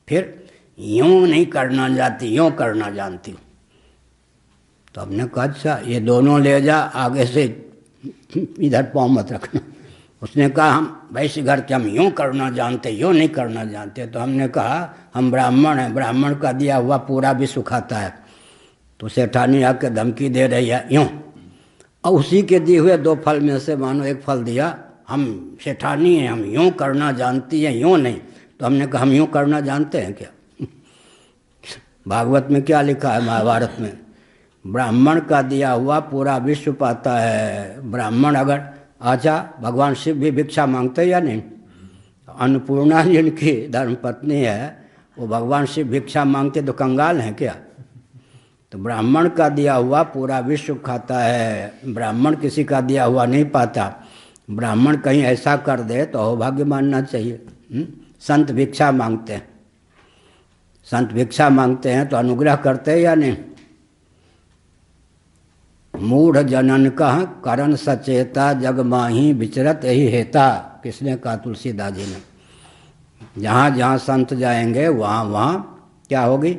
Speaker 1: फिर यूँ नहीं करना जानती, यूँ करना जानती हूँ। तो हमने कहा अच्छा ये दोनों ले जा, आगे से इधर पाँव मत रखना। उसने कहा हम वैसे घर के हम यूँ करना जानते, यूँ नहीं करना जानते। तो हमने कहा हम ब्राह्मण हैं, ब्राह्मण का दिया हुआ पूरा विश्व खाता है। तो सेठानी आके धमकी दे रही है यूँ, और उसी के दिए हुए 2 फल में से मानो एक फल दिया, हम सेठानी हैं, हम यूँ करना जानती हैं, यूँ नहीं। तो हमने कहा हम यूँ करना जानते हैं क्या? भागवत में क्या लिखा है, महाभारत में, ब्राह्मण का दिया हुआ पूरा विश्व पाता है। ब्राह्मण अगर, अच्छा भगवान शिव भी भिक्षा मांगते या नहीं? अन्नपूर्णा जिनकी धर्मपत्नी है, वो भगवान शिव भिक्षा मांगते तो कंगाल हैं क्या? तो ब्राह्मण का दिया हुआ पूरा विश्व खाता है, ब्राह्मण किसी का दिया हुआ नहीं पाता। ब्राह्मण कहीं ऐसा कर दे तो अहोभाग्य मानना चाहिए। संत भिक्षा मांगते हैं, संत भिक्षा मांगते हैं तो अनुग्रह करते हैं या नहीं? मूढ़ जनन का करण सचेता, जग माही विचरत यही हेता। किसने कहा? तुलसीदास जी ने। जहाँ जहाँ संत जाएंगे वहाँ वहाँ क्या होगी?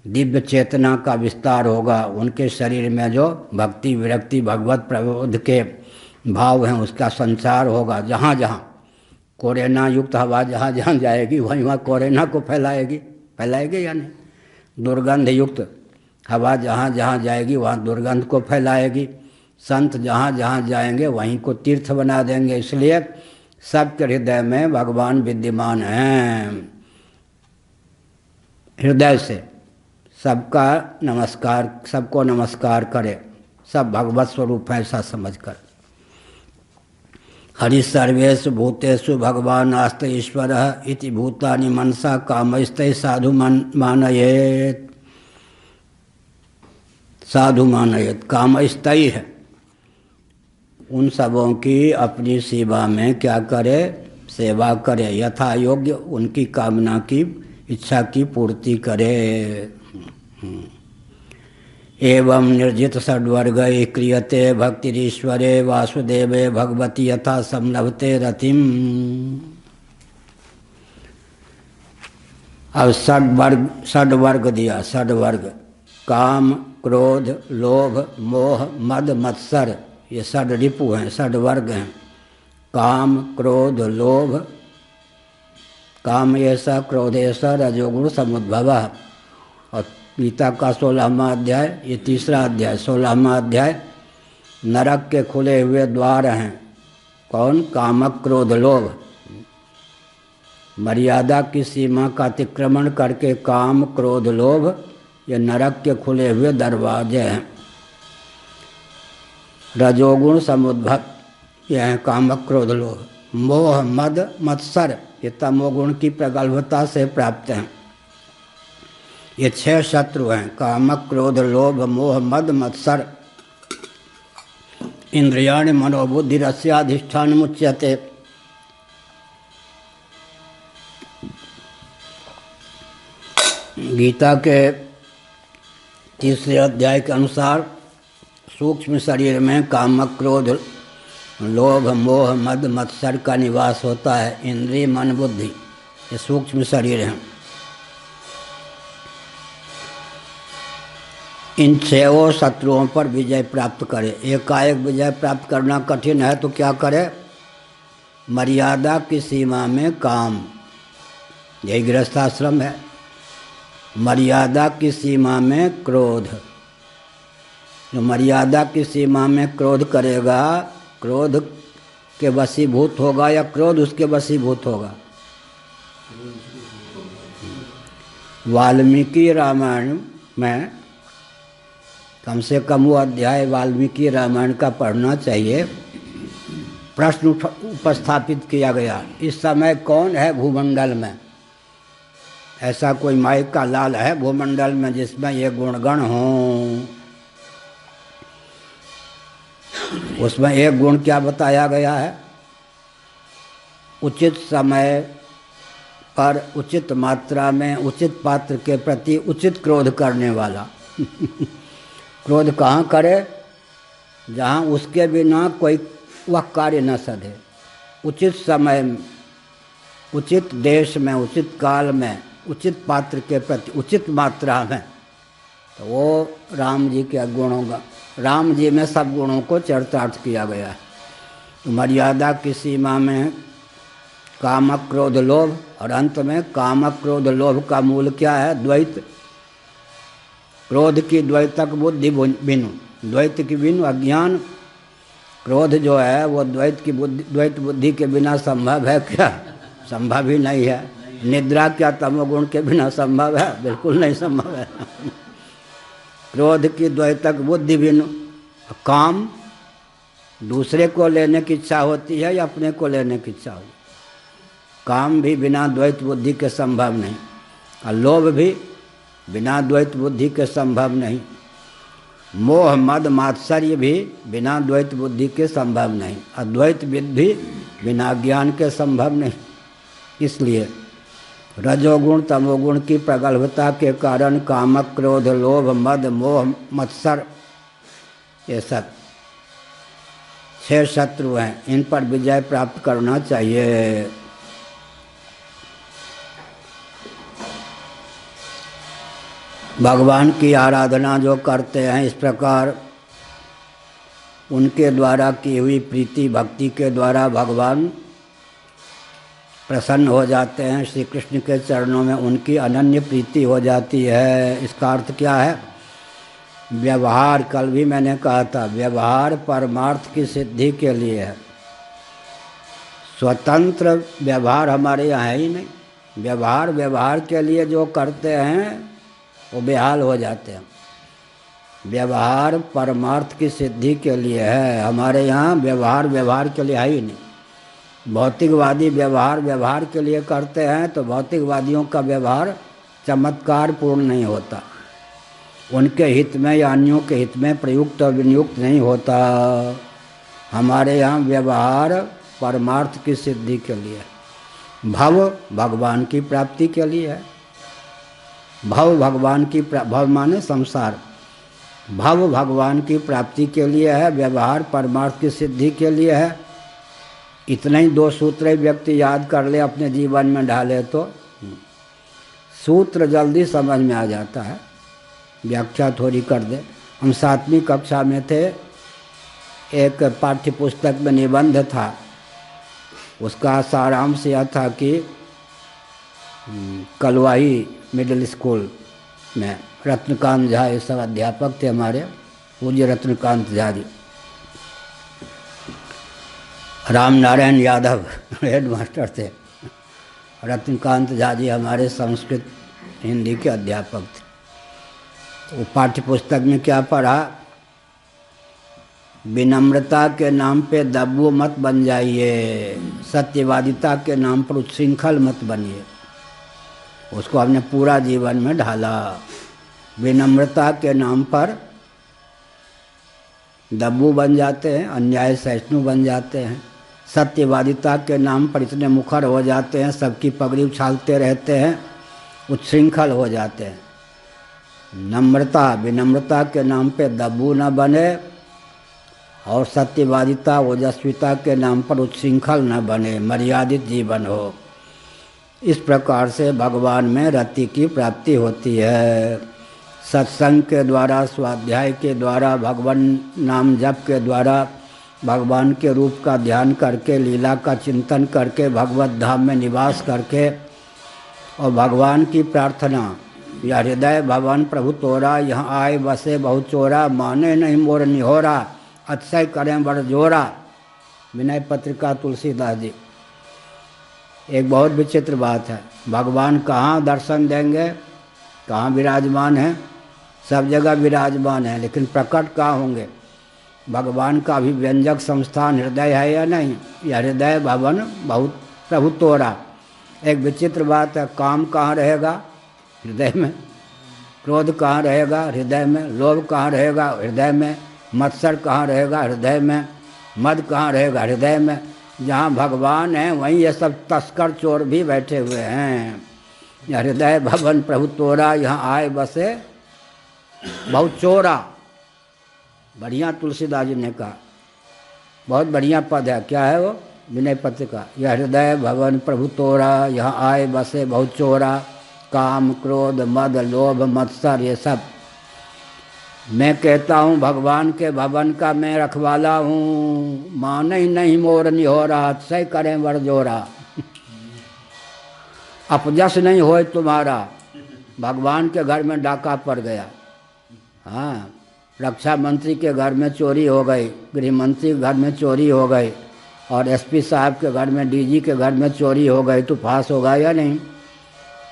Speaker 1: दिव्य चेतना का विस्तार होगा। उनके शरीर में जो भक्ति विरक्ति भगवत प्रबोध के भाव हैं उसका संचार होगा। जहाँ जहाँ कोरेना युक्त हवा जहाँ जहाँ जाएगी वहीं वहाँ कोरेना को फैलाएगी या नहीं? दुर्गंध युक्त हवा जहाँ जहाँ जाएगी वहाँ दुर्गंध को फैलाएगी। संत जहाँ जहाँ जाएंगे वहीं को तीर्थ बना देंगे। इसलिए सबके हृदय में भगवान विद्यमान हैं। हृदय से सबका नमस्कार, सबको नमस्कार करे, सब भगवत स्वरूप है ऐसा समझकर। हरि सर्वेषु भूतेषु भगवान आस्ते ईश्वरः इति भूतानि मनसा कामैस्ते साधु मानयेत्। साधु मानयेत् कामैस्ते है, उन सबों की अपनी सेवा में क्या करे? सेवा करे, यथा योग्य उनकी कामना की इच्छा की पूर्ति करे। एवं निर्जित षड्वर्ग क्रियते भक्तिरीश्वरे वासुदेवे भगवती यथा संलभते रतिम। अब षड्वर्ग दिया, षड्वर्ग काम क्रोध लोभ मोह मद मत्सर, ये षड रिपु हैं, षड्वर्ग हैं। काम क्रोध लोभ, काम ऐसा क्रोध ऐसा रजोगुण समुद्भवः। और गीता का 16वां अध्याय, ये 3रा अध्याय, 16वां अध्याय, नरक के खुले हुए द्वार हैं। कौन? काम क्रोध लोभ। मर्यादा की सीमा का अतिक्रमण करके काम क्रोध लोभ, ये नरक के खुले हुए दरवाजे हैं। रजोगुण समुद्भव, यह है काम क्रोध लोभ। मोह मद मत्सर, ये तमोगुण की प्रगल्भता से प्राप्त हैं। ये 6 शत्रु हैं, काम क्रोध लोभ मोह मद मत्सर। इंद्रियाणि मनोबुद्धि रस्याधिष्ठान मुच्यते। गीता के 3रे अध्याय के अनुसार सूक्ष्म शरीर में काम क्रोध लोभ मोह मद मत्सर का निवास होता है। इंद्रिय मन बुद्धि, ये सूक्ष्म शरीर हैं। इन 6 शत्रुओं पर विजय प्राप्त करे। एकाएक विजय प्राप्त करना कठिन है तो क्या करे? मर्यादा की सीमा में काम, यही गृहस्थाश्रम है। मर्यादा की सीमा में क्रोध, जो मर्यादा की सीमा में क्रोध करेगा, क्रोध के वशीभूत होगा या क्रोध उसके वशीभूत होगा? वाल्मीकि रामायण में कम से कम वो अध्याय वाल्मीकि रामायण का पढ़ना चाहिए। प्रश्न उपस्थापित किया गया, इस समय कौन है भूमंडल में? ऐसा कोई माइक का लाल है भूमंडल में जिसमें ये गुणगण हों? उसमें एक गुण क्या बताया गया है? उचित समय पर उचित मात्रा में उचित पात्र के प्रति उचित क्रोध करने वाला। क्रोध कहाँ करे? जहाँ उसके बिना कोई वह कार्य न सधे। उचित समय में, उचित देश में, उचित काल में, उचित पात्र के प्रति उचित मात्रा में, तो वो राम जी के गुणों का, राम जी में सब गुणों को चरितार्थ किया गया है। तो मर्यादा की सीमा में काम क्रोध लोभ, और अंत में काम क्रोध लोभ का मूल क्या है? द्वैत। क्रोध की द्वैतक बुद्धि बिनु, द्वैत की बिनु अज्ञान। क्रोध जो है वो द्वैत की बुद्धि, द्वैत बुद्धि के बिना संभव है क्या? संभव ही नहीं है। निद्रा क्या तमोगुण के बिना संभव है? बिल्कुल नहीं संभव है। क्रोध की द्वैतक बुद्धि बिनु। काम दूसरे को लेने की इच्छा होती है या अपने को लेने की इच्छा होती है? काम भी बिना द्वैत बुद्धि के संभव नहीं, और लोभ भी बिना द्वैत बुद्धि के संभव नहीं। मोह मद मात्सर्य भी बिना द्वैत बुद्धि के संभव नहीं। अद्वैत बुद्धि बिना ज्ञान के संभव नहीं। इसलिए रजोगुण तमोगुण की प्रगल्भता के कारण काम क्रोध लोभ मद मोह मत्सर, ये सब 6 शत्रु हैं। इन पर विजय प्राप्त करना चाहिए। भगवान की आराधना जो करते हैं इस प्रकार, उनके द्वारा की हुई प्रीति भक्ति के द्वारा भगवान प्रसन्न हो जाते हैं। श्री कृष्ण के चरणों में उनकी अनन्य प्रीति हो जाती है। इसका अर्थ क्या है? व्यवहार, कल भी मैंने कहा था, व्यवहार परमार्थ की सिद्धि के लिए है। स्वतंत्र व्यवहार हमारे यहाँ है ही नहीं। व्यवहार के लिए जो करते हैं वो बेहाल हो जाते हैं। व्यवहार परमार्थ की सिद्धि के लिए है। हमारे यहाँ व्यवहार के लिए है ही नहीं। भौतिकवादी व्यवहार के लिए करते हैं तो भौतिकवादियों का व्यवहार चमत्कार पूर्ण नहीं होता, उनके हित में या अन्यों के हित में प्रयुक्त और विनियुक्त नहीं होता। हमारे यहाँ व्यवहार परमार्थ की सिद्धि के लिए, भव भगवान की प्राप्ति के लिए है। भव भगवान की, भव माने संसार, भव भगवान की प्राप्ति के लिए है। व्यवहार परमार्थ की सिद्धि के लिए है। इतने ही 2 सूत्र व्यक्ति याद कर ले, अपने जीवन में ढाले तो सूत्र जल्दी समझ में आ जाता है। व्याख्या थोड़ी कर दे। हम 7वीं कक्षा में थे, एक पाठ्य पुस्तक में निबंध था, उसका सारांश यह था कि कलवाही मिडिल स्कूल में रत्नकांत झा ये सब अध्यापक थे हमारे, पूज्य रत्नकांत झा जी, राम नारायण यादव हेड मास्टर थे। रत्नकांत झा जी हमारे संस्कृत हिंदी के अध्यापक थे। तो पाठ्य पुस्तक में क्या पढ़ा? विनम्रता के नाम पे दब्बू मत बन जाइए, सत्यवादिता के नाम पर उच्छृंखल मत बनिए। उसको हमने पूरा जीवन में ढाला। विनम्रता के नाम पर दब्बू बन जाते हैं, अन्याय सहिष्णु बन जाते हैं। सत्यवादिता के नाम पर इतने मुखर हो जाते हैं, सबकी पगड़ी उछालते रहते हैं, उच्छृंखल हो जाते हैं। नम्रता, विनम्रता के नाम पे दब्बू न बने, और सत्यवादिता ओजस्विता के नाम पर उच्छृंखल न बने, मर्यादित जीवन हो। इस प्रकार से भगवान में रति की प्राप्ति होती है। सत्संग के द्वारा, स्वाध्याय के द्वारा, भगवान नाम जप के द्वारा, भगवान के रूप का ध्यान करके, लीला का चिंतन करके, भगवत धाम में निवास करके, और भगवान की प्रार्थना, या हृदय भवन प्रभु तोरा, यहाँ आए बसे बहु चोरा, माने नहीं मोर निहोरा, अतिशय करें बड़ जोरा। विनय पत्रिका तुलसीदास जी। एक बहुत विचित्र बात है, भगवान कहाँ दर्शन देंगे, कहाँ विराजमान है? सब जगह विराजमान है, लेकिन प्रकट कहाँ होंगे? भगवान का अभिव्यंजक संस्थान हृदय है या नहीं? या हृदय भवन बहुत प्रभु तोरा। एक विचित्र बात है, काम कहाँ रहेगा? हृदय में। क्रोध कहाँ रहेगा? हृदय में। लोभ कहाँ रहेगा? हृदय में। मत्सर कहाँ रहेगा? हृदय में। मद कहाँ रहेगा? हृदय में। जहाँ भगवान हैं वहीं ये सब तस्कर चोर भी बैठे हुए हैं। हृदय भवन प्रभु तोरा, यहाँ आए बसे बहुत चोरा। बढ़िया तुलसीदास जी ने कहा, बहुत बढ़िया पद है। क्या है वो? विनय पत्र का। यह हृदय भवन प्रभु तोरा, यहाँ आए बसे बहुत चोरा। काम क्रोध मद लोभ मत्सर ये सब। मैं कहता हूँ भगवान के भवन का मैं रखवाला हूँ। माने ही नहीं मोर निहोरा, सही करें बड़जोरा। अपजस नहीं होए तुम्हारा। भगवान के घर में डाका पड़ गया। हाँ, रक्षा मंत्री के घर में चोरी हो गई, गृह मंत्री के घर में चोरी हो गई, और एसपी साहब के घर में, डीजी के घर में चोरी हो गई, तो पास होगा या नहीं?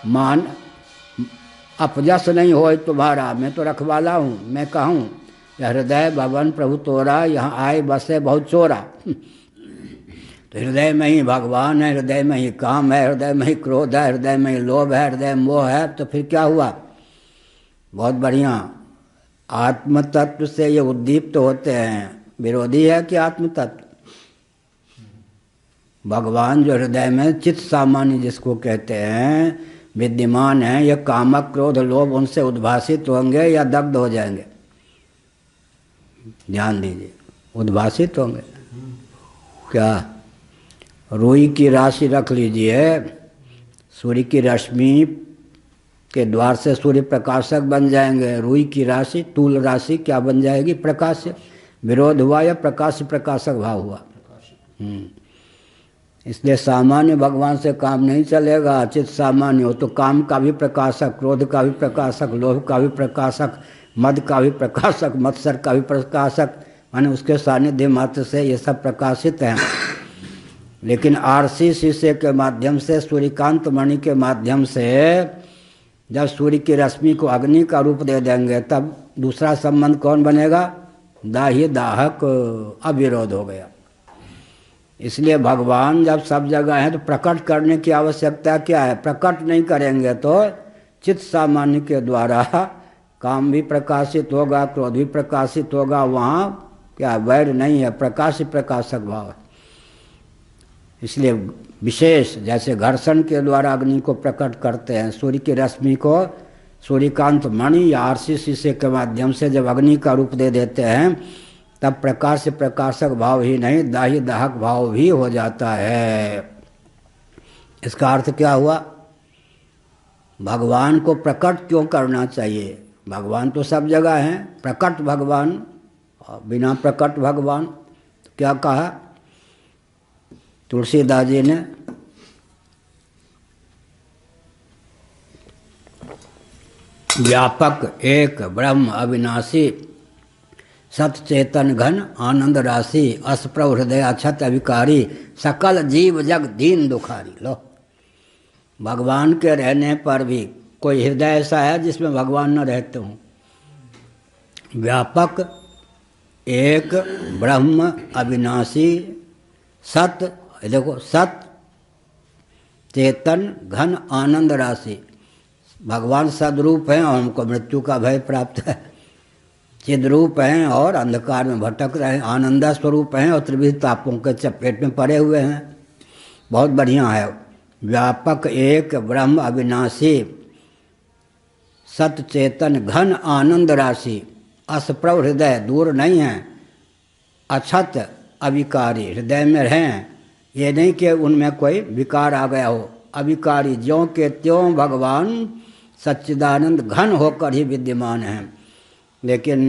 Speaker 1: मान अपजस नहीं होए तुम्हारा, मैं तो रखवाला हूँ। मैं कहूँ हृदय भवन प्रभु तोरा, यहाँ आए बसे बहुत चोरा। तो हृदय में ही भगवान है, हृदय में ही काम है, हृदय में ही क्रोध है, हृदय में ही लोभ है, हृदय में मोह है, तो फिर क्या हुआ? बहुत बढ़िया। आत्म तत्व से ये उद्दीप्त होते हैं। विरोधी है कि आत्म तत्व? भगवान जो हृदय में चित्त सामान्य जिसको कहते हैं विद्यमान है, ये कामक क्रोध लोभ उनसे उद्भासित होंगे या दग्ध हो जाएंगे? ध्यान दीजिए, उद्भासित होंगे। क्या? रुई की राशि रख लीजिए, सूर्य की रश्मि के द्वार से सूर्य प्रकाशक बन जाएंगे। रुई की राशि, तूल राशि क्या बन जाएगी? प्रकाश। विरोध हुआ या प्रकाश प्रकाशक भाव हुआ? इसलिए सामान्य भगवान से काम नहीं चलेगा। चित्त सामान्य हो तो काम का भी प्रकाशक, क्रोध का भी प्रकाशक, लोभ का भी प्रकाशक, मद का भी प्रकाशक, मत्सर का भी प्रकाशक, माने उसके सानिध्य मात्र से ये सब प्रकाशित हैं। लेकिन आरसी शीशे के माध्यम से, सूर्यकांत मणि के माध्यम से जब सूर्य की रश्मि को अग्नि का रूप दे देंगे, तब दूसरा संबंध कौन बनेगा? दाह्य दाहक, अविरोध हो गया। इसलिए भगवान जब सब जगह है तो प्रकट करने की आवश्यकता क्या है? प्रकट नहीं करेंगे तो चित्त सामान्य के द्वारा काम भी प्रकाशित होगा, क्रोध भी प्रकाशित होगा। वहाँ क्या वैर नहीं है, प्रकाश ही प्रकाशक भाव है। इसलिए विशेष जैसे घर्षण के द्वारा अग्नि को प्रकट करते हैं, सूर्य की रश्मि को सूर्यकांत मणि या आरसी शीशे के माध्यम से जब अग्नि का रूप दे देते हैं, तब प्रकाश प्रकाशक भाव ही नहीं, दाह्य दाहक भाव भी हो जाता है। इसका अर्थ क्या हुआ? भगवान को प्रकट क्यों करना चाहिए? भगवान तो सब जगह हैं। प्रकट भगवान और बिना प्रकट भगवान। तो क्या कहा तुलसीदास जी ने? व्यापक एक ब्रह्म अविनाशी, सत चेतन घन आनंद राशि, असप्रभ हृदय अक्षत अविकारी, सकल जीव जग दीन दुखारी। लो, भगवान के रहने पर भी कोई हृदय ऐसा है जिसमें भगवान न रहते हों? व्यापक एक ब्रह्म अविनाशी, सत, देखो सत चेतन घन आनंद राशि। भगवान सदरूप हैं और हमको मृत्यु का भय प्राप्त है। चिद्रूप हैं और अंधकार में भटक रहे हैं। आनंद स्वरूप हैं और त्रिविध तापों के चपेट में पड़े हुए हैं। बहुत बढ़िया है। व्यापक एक ब्रह्म अविनाशी, सत चेतन घन आनंद राशि, असप्रभ हृदय, दूर नहीं है, अक्षत अविकारी, हृदय में रहें। ये नहीं कि उनमें कोई विकार आ गया हो। अविकारी, ज्यों के त्यों भगवान सच्चिदानंद घन होकर ही विद्यमान हैं। लेकिन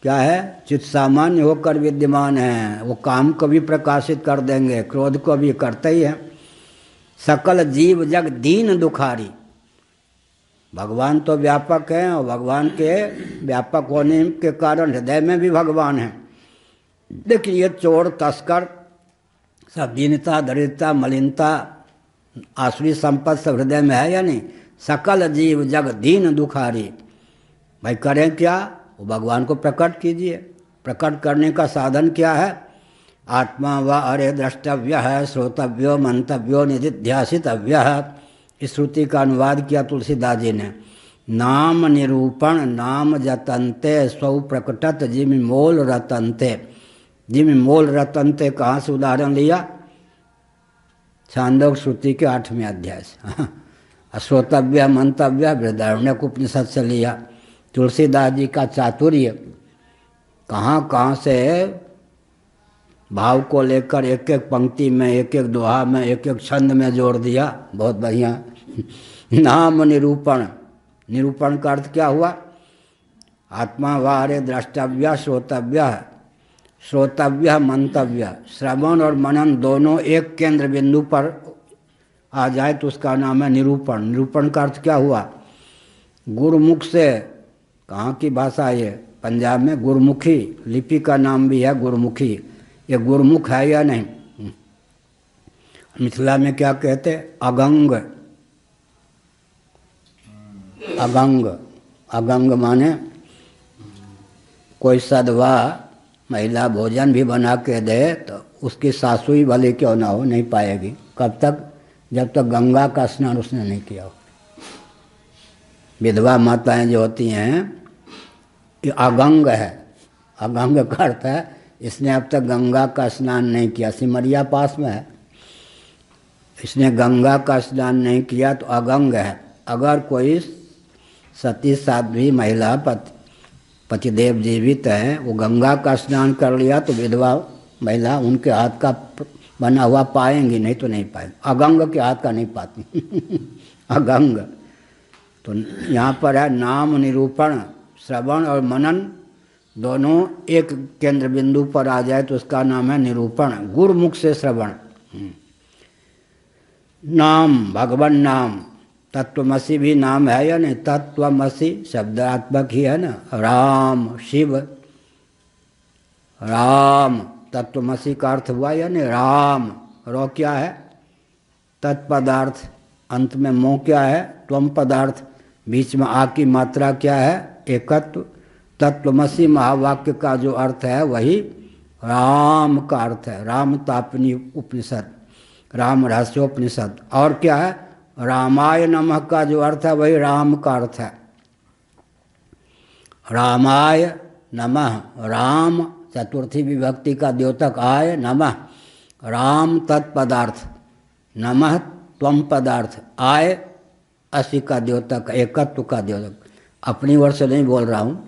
Speaker 1: क्या है? चित्त सामान्य होकर विद्यमान है। वो काम को भी प्रकाशित कर देंगे, क्रोध को भी करते ही हैं। सकल जीव जग दीन दुखारी। भगवान तो व्यापक हैं और भगवान के व्यापक होने के कारण हृदय में भी भगवान हैं। लेकिन ये चोर तस्कर सब दीनता, दरिद्रता, मलिनता, आसुरी संपत्ति सब हृदय में है या नहीं? सकल जीव जग दीन दुखारी। भाई करें क्या? वो भगवान को प्रकट कीजिए। प्रकट करने का साधन क्या है? आत्मा व अरे द्रष्टव्य है, श्रोतव्यो मंतव्यो निधिध्यासितव्य है। इस श्रुति का अनुवाद किया तुलसीदास जी ने। नाम निरूपण नाम जतनते, स्वौ प्रकटत जिमि मोल रतनते। जिम मोल रतन ते कहाँ से उदाहरण लिया? छांदोग्य श्रुति के 8वें अध्याय से। श्रोतव्य मंतव्य बृहदारण्यक उपनिषद से लिया। तुलसीदास जी का चातुर्य कहाँ कहाँ से भाव को लेकर एक एक पंक्ति में, एक एक दोहा में, एक एक छंद में जोड़ दिया, बहुत बढ़िया। नाम निरूपण, निरूपण का अर्थ क्या हुआ? आत्मा वारे द्रष्टव्य श्रोतव्य, श्रोतव्य मंतव्य, श्रवण और मनन दोनों एक केंद्र बिंदु पर आ जाए तो उसका नाम है निरूपण। निरूपण का अर्थ क्या हुआ? गुरुमुख से, कहाँ की भाषा ये? पंजाब में गुरुमुखी लिपि का नाम भी है गुरुमुखी। ये गुरुमुख है या नहीं? मिथिला में क्या कहते? अगंग। अगंग, अगंग माने कोई सधवा महिला भोजन भी बना के दे तो उसकी सासू ही भले क्यों ना हो, नहीं पाएगी। कब तक? जब तक गंगा का स्नान उसने नहीं किया हो। विधवा माताएं जो होती हैं, ये अगंग है। अगंग का अर्थ है इसने अब तक गंगा का स्नान नहीं किया। सिमरिया पास में है, इसने गंगा का स्नान नहीं किया तो अगंग है। अगर कोई सती साध्वी महिला पतिदेव जीवित है, वो गंगा का स्नान कर लिया तो विधवा महिला उनके हाथ का बना हुआ पाएंगी, नहीं तो नहीं पाएंगे। अगंग के हाथ का नहीं पाती। अगंग। तो यहाँ पर है नाम निरूपण, श्रवण और मनन दोनों एक केंद्र बिंदु पर आ जाए तो उसका नाम है निरूपण। गुरुमुख से श्रवण। नाम, भगवान नाम, तत्वमसि भी नाम है या नहीं? तत्वमसि शब्दात्मक ही है ना। राम, शिव, राम, तत्वमसि का अर्थ हुआ या नहीं? राम, रो क्या है? तत्पदार्थ, अंत में मोह क्या है? त्वम पदार्थ, बीच में आ की मात्रा क्या है? एकत्व। तत्वमसि महावाक्य का जो अर्थ है वही राम का अर्थ है। राम तापनी उपनिषद, राम रहस्योपनिषद। और क्या है? रामाय नमः का जो अर्थ है वही राम का अर्थ है। रामाय नमः, राम चतुर्थी विभक्ति का द्योतक आय नमः, राम तत्पदार्थ, नमः त्वम पदार्थ, आय असी का द्योतक, एकत्व का द्योतक। अपनी ओर से नहीं बोल रहा हूँ।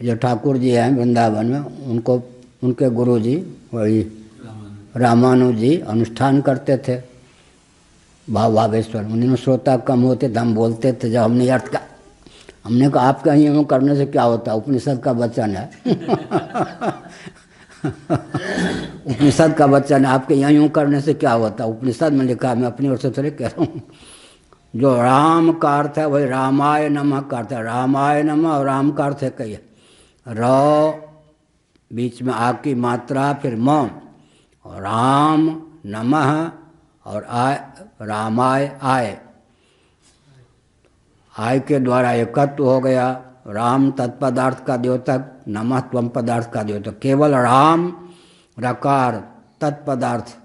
Speaker 1: जो ठाकुर जी हैं वृंदावन में, उनको उनके गुरु जी वही रामानुज जी अनुष्ठान करते थे भाव भावेश्वर। उन्होंने श्रोता कम होते थे, हम बोलते थे जब हमने अर्थ का, हमने कहा आपका यूँ करने से क्या होता है? उपनिषद का वचन है। उपनिषद का वचन है, आपके यहाँ यूँ करने से क्या होता है? उपनिषद में लिखा है, मैं अपनी ओर से थोड़े कह रहा हूँ। जो राम का अर्थ है वही रामाय नमः का अर्थ है। रामाय नमः और राम का अर्थ है कहिए र, बीच में आ की मात्रा, फिर म, और राम नमः और आय, रामाय आय, आय के द्वारा एकत्व हो गया। राम तत्पदार्थ का द्योतक, नमः त्वम पदार्थ का द्योतक। केवल राम रकार तत्पदार्थ,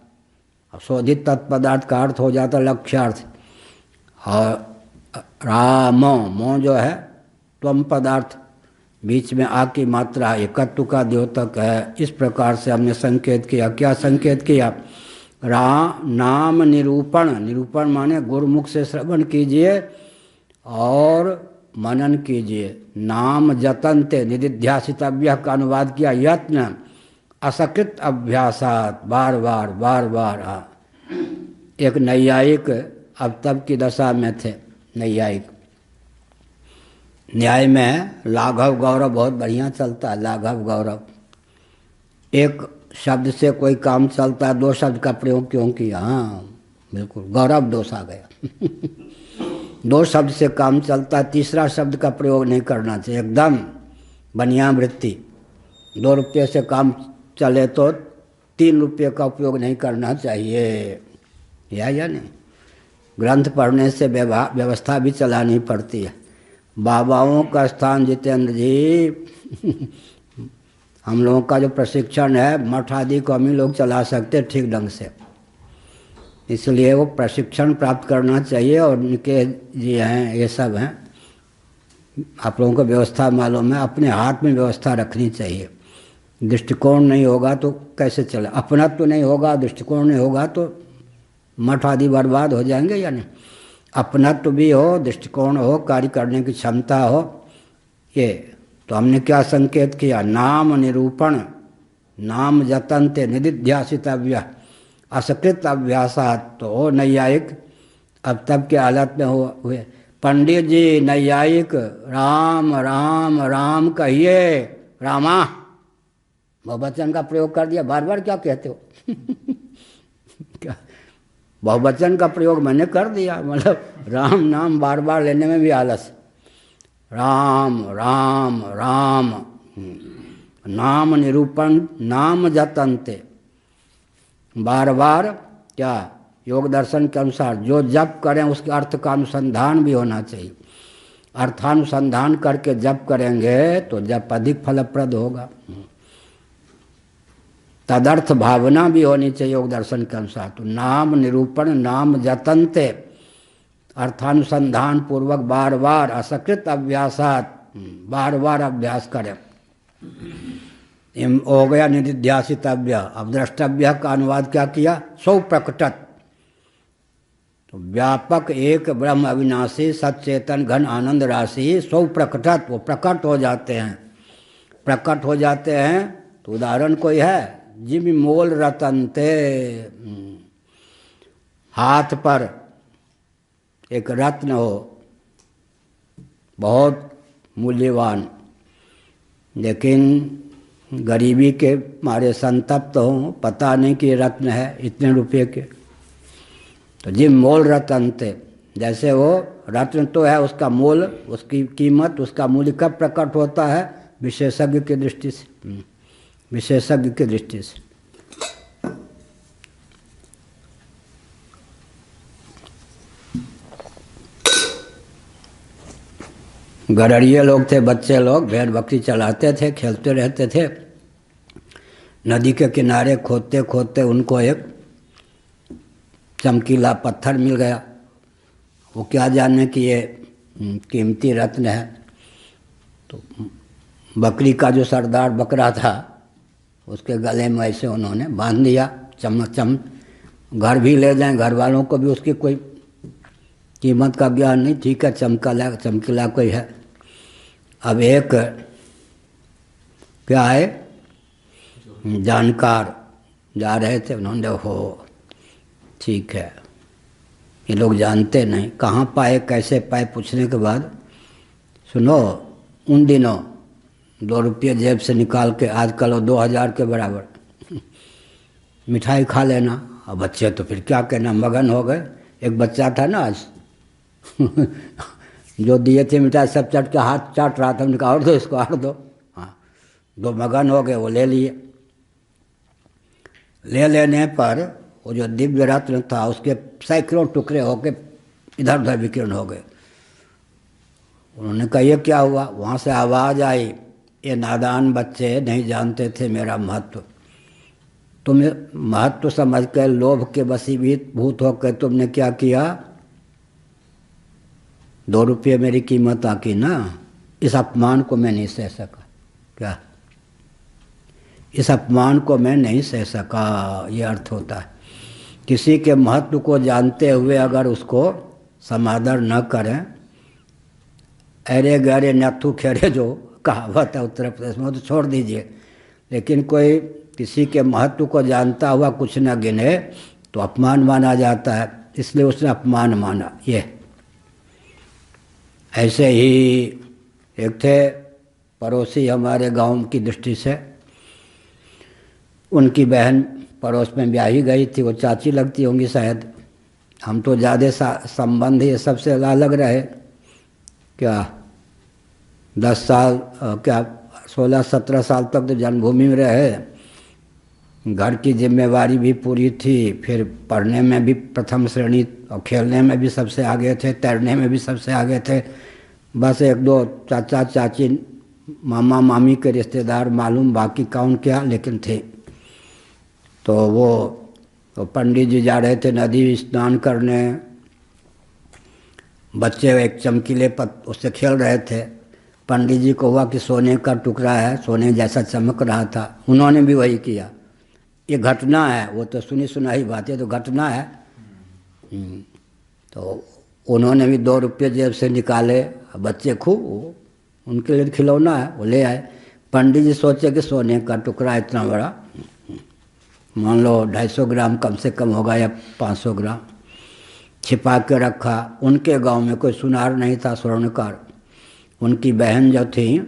Speaker 1: शोधित तत्पदार्थ का अर्थ हो जाता लक्ष्यार्थ। और राम, मो जो है त्वम पदार्थ, बीच में आ की मात्रा, एकत्व का द्योतक है। इस प्रकार से हमने संकेत किया। क्या संकेत किया? नाम निरूपण, निरूपण माने गुरुमुख से श्रवण कीजिए और मनन कीजिए। नाम जतनते निदिध्यासितव्य का अनुवाद किया यत्न असकृत अभ्यासात, बार बार बार बार। एक नैयायिक अब तब की दशा में थे, नैयायिक। न्याय में लाघव गौरव बहुत बढ़िया चलता है। लाघव गौरव, एक शब्द से कोई काम चलता है, दो शब्द का प्रयोग क्यों किया? हाँ बिल्कुल, गौरव दोष आ गया। दो शब्द से काम चलता है, तीसरा शब्द का प्रयोग नहीं करना चाहिए। एकदम बनिया वृत्ति। 2 रुपये से काम चले तो 3 रुपये का उपयोग नहीं करना चाहिए, या नहीं? ग्रंथ पढ़ने से व्यवस्था भी चलानी पड़ती है। बाबाओं का स्थान जितेंद्र जी, हम लोगों का जो प्रशिक्षण है, मठ आदि को हम ही लोग चला सकते ठीक ढंग से, इसलिए वो प्रशिक्षण प्राप्त करना चाहिए। और उनके जी हैं, ये सब हैं, आप लोगों को व्यवस्था मालूम है, अपने हाथ में व्यवस्था रखनी चाहिए। दृष्टिकोण नहीं होगा तो कैसे चले? अपनत्व तो नहीं होगा, दृष्टिकोण नहीं होगा तो मठ आदि बर्बाद हो जाएंगे या नहीं? अपनत्व तो भी हो, दृष्टिकोण हो, कार्य करने की क्षमता हो। ये तो हमने क्या संकेत किया? नाम निरूपण, नाम जतनते निदिध्यासितव्य असकृत अभ्यासात। तो नैयायिक अब तब के हालत में हुए पंडित जी नैयायिक राम राम राम कहिए, रामा बहुवचन का प्रयोग कर दिया। बार बार क्या कहते हो? क्या बहुवचन का प्रयोग मैंने कर दिया, मतलब राम नाम बार बार लेने में भी आलस। राम राम राम, नाम निरूपण, नाम जतनते, बार बार क्या योग दर्शन के अनुसार जो जप करें उसके अर्थ का अनुसंधान भी होना चाहिए। अर्थानुसंधान करके जप करेंगे तो जप अधिक फलप्रद होगा। तदर्थ भावना भी होनी चाहिए योग दर्शन के अनुसार। तो नाम निरूपण, नाम जतनते, अर्थानुसंधान पूर्वक बार बार असकृत अभ्यासात, बार बार अभ्यास करें। हो गया निधिध्यासितव्य। अब द्रष्टव्य का अनुवाद क्या किया? सौ प्रकटत। तो व्यापक एक ब्रह्म अविनाशी सच्चेतन घन आनंद राशि सौ प्रकटत, वो प्रकट हो जाते हैं। प्रकट हो जाते हैं तो उदाहरण कोई है? जिम मोल रतनते, हाथ पर एक रत्न हो बहुत मूल्यवान, लेकिन गरीबी के मारे संतप्त हो, पता नहीं कि रत्न है इतने रुपये के, तो जिम मोल रतनते। जैसे वो रत्न तो है, उसका मोल, उसकी कीमत, उसका मूल्य कब प्रकट होता है? विशेषज्ञ की दृष्टि से, विशेषज्ञ की दृष्टि से। गडरिये लोग थे, बच्चे लोग भेड़ बकरी चलाते थे, खेलते रहते थे। नदी के किनारे खोदते खोदते उनको एक चमकीला पत्थर मिल गया। वो क्या जाने कि ये कीमती रत्न है। तो बकरी का जो सरदार बकरा था उसके गले में ऐसे उन्होंने बांध दिया। घर भी ले जाएं, घर वालों को भी उसकी कोई कीमत का ज्ञान नहीं, ठीक है चमकीला कोई है। अब एक क्या है जानकार जा रहे थे, उन्होंने हो ठीक है, ये लोग जानते नहीं कहाँ पाए कैसे पाए। पूछने के बाद सुनो, उन दिनों 2 रुपये जेब से निकाल के आजकल वो 2000 के बराबर मिठाई खा लेना। अब बच्चे तो फिर क्या कहना, मगन हो गए। एक बच्चा था ना आज जो दिए थे मिठाई सब चट के हाथ चाट रहा था, उनका और दो, इसको और दो। हाँ, 2 मगन हो गए, वो ले लिए। ले लेने पर वो जो दिव्य रत्न था उसके सैकड़ों टुकड़े होके इधर उधर विकीर्ण हो गए। उन्होंने कहा ये क्या हुआ? वहाँ से आवाज़ आई, ये नादान बच्चे नहीं जानते थे मेरा महत्व। तुम्हें महत्व समझ कर लोभ के वशीभूत भूत होकर तुमने क्या किया? 2 रुपये मेरी कीमत आकी ना, इस अपमान को मैं नहीं सह सका। क्या? इस अपमान को मैं नहीं सह सका, ये अर्थ होता है। किसी के महत्व को जानते हुए अगर उसको समादर न करें, अरे गहरे नथु खेरे जो कहावत है उत्तर प्रदेश में, तो छोड़ दीजिए। लेकिन कोई किसी के महत्व को जानता हुआ कुछ न गिने तो अपमान माना जाता है, इसलिए उसने अपमान माना। ये ऐसे ही एक थे पड़ोसी हमारे गांव की दृष्टि से, उनकी बहन पड़ोस में ब्याही गई थी, वो चाची लगती होंगी शायद। हम तो ज़्यादा संबंध ये सबसे अलग रहे। क्या 10 साल क्या 16-17 साल तक तो जन्मभूमि में रहे। घर की जिम्मेवारी भी पूरी थी, फिर पढ़ने में भी प्रथम श्रेणी और खेलने में भी सबसे आगे थे, तैरने में भी सबसे आगे थे। बस 1-2 चाचा चाची मामा मामी के रिश्तेदार मालूम, बाकी कौन क्या, लेकिन थे। तो वो तो पंडित जी जा रहे थे नदी स्नान करने, बच्चे एक चमकीले उससे खेल रहे थे। पंडित जी को हुआ कि सोने का टुकड़ा है, सोने जैसा चमक रहा था, उन्होंने भी वही किया। ये घटना है, वो तो सुनी सुनाई बात है, तो घटना है। तो उन्होंने भी 2 रुपये जेब से निकाले, बच्चे खूब, उनके लिए खिलौना है, वो ले आए। पंडित जी सोचे कि सोने का टुकड़ा इतना बड़ा, मान लो 250 ग्राम कम से कम होगा या 500 ग्राम, छिपा के रखा। उनके गांव में कोई सुनार नहीं था, स्वर्णकार। उनकी बहन जो थी,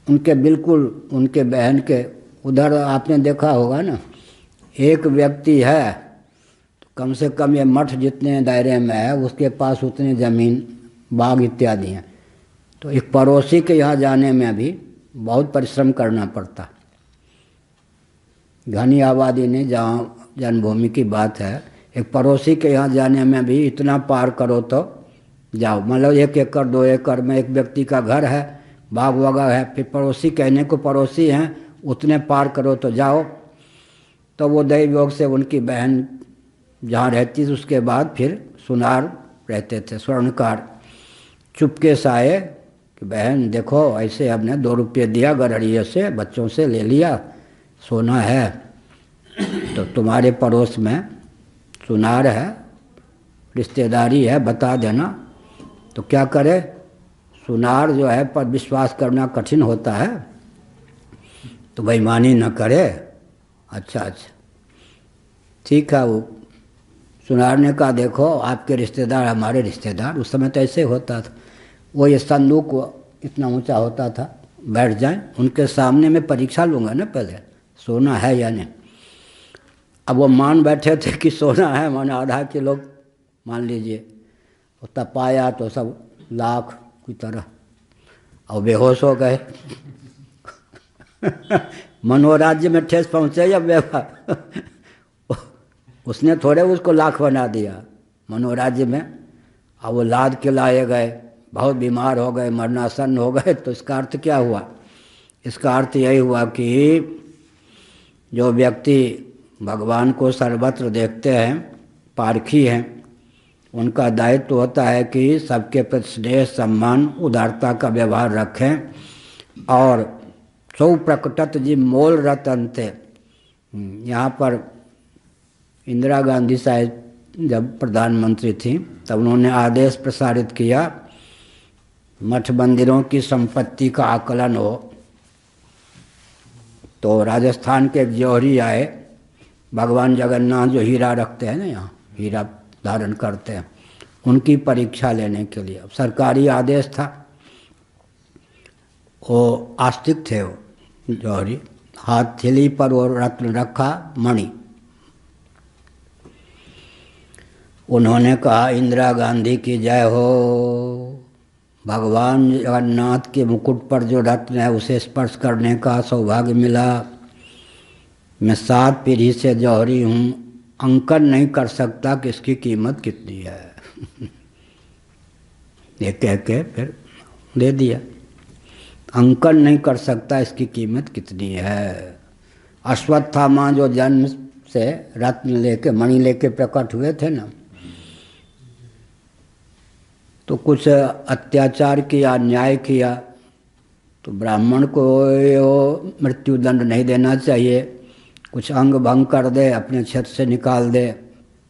Speaker 1: उनके बिल्कुल, उनके बहन के उधर आपने देखा होगा ना, एक व्यक्ति है तो कम से कम ये मठ जितने दायरे में है उसके पास उतनी ज़मीन, बाग इत्यादि हैं। तो एक पड़ोसी के यहाँ जाने में भी बहुत परिश्रम करना पड़ता। घनी आबादी नहीं, जहाँ जन्मभूमि की बात है, एक पड़ोसी के यहाँ जाने में भी इतना पार करो तो जाओ। मतलब 1 एकड़ 2 एकड़ में एक व्यक्ति का घर है, बाग वगैरह है, फिर पड़ोसी कहने को पड़ोसी हैं, उतने पार करो तो जाओ। तो वो दैव योग से उनकी बहन जहाँ रहती थी उसके बाद फिर सुनार रहते थे, स्वर्णकार। चुपके से आए कि बहन देखो ऐसे हमने 2 रुपये दिया गड़रिये से, बच्चों से ले लिया, सोना है, तो तुम्हारे पड़ोस में सुनार है, रिश्तेदारी है, बता देना। तो क्या करे, सुनार जो है पर विश्वास करना कठिन होता है, तो बेईमानी न करे। अच्छा अच्छा ठीक है। वो सुनार ने कहा देखो आपके रिश्तेदार हमारे रिश्तेदार, उस समय तो ऐसे होता था। वो ये संदूक इतना ऊंचा होता था, बैठ जाएं उनके सामने मैं परीक्षा लूँगा ना पहले, सोना है या नहीं। अब वो मान बैठे थे कि सोना है, माने आधा किलो मान लीजिए। उतना पाया तो सब लाख की तरह, और बेहोश हो गए। मनोराज्य में ठेस पहुँचे या व्यवहार, उसने थोड़े उसको लाख बना दिया मनोराज्य में। अब वो लाद के लाए गए, बहुत बीमार हो गए, मरणासन हो गए। तो इसका अर्थ क्या हुआ? इसका अर्थ यही हुआ कि जो व्यक्ति भगवान को सर्वत्र देखते हैं, पारखी हैं, उनका दायित्व होता है कि सबके प्रति स्नेह, सम्मान, उदारता का व्यवहार रखें। और सौ प्रकटत जी मोल रतन थे। यहाँ पर इंदिरा गांधी साहब जब प्रधानमंत्री थी तब उन्होंने आदेश प्रसारित किया, मठ मंदिरों की संपत्ति का आकलन हो। तो राजस्थान के एक जौहरी आए, भगवान जगन्नाथ जो हीरा रखते हैं ना, यहाँ हीरा धारण करते हैं, उनकी परीक्षा लेने के लिए सरकारी आदेश था। वो आस्तिक थे, वो जौहरी, हाथ थैली पर वो रत्न रखा, मणि। उन्होंने कहा इंदिरा गांधी की जय हो, भगवान जगन्नाथ के मुकुट पर जो रत्न है उसे स्पर्श करने का सौभाग्य मिला। मैं 7 पीढ़ी से जौहरी हूँ, अंकन नहीं कर सकता कि इसकी कीमत कितनी है। ये कह के फिर दे दिया, अंकन नहीं कर सकता इसकी कीमत कितनी है। अश्वत्थामा जो जन्म से रत्न लेके, मणि लेके प्रकट हुए थे ना, तो कुछ अत्याचार किया, अन्याय किया, तो ब्राह्मण को मृत्युदंड नहीं देना चाहिए। कुछ अंग भंग कर दे, अपने क्षेत्र से निकाल दे,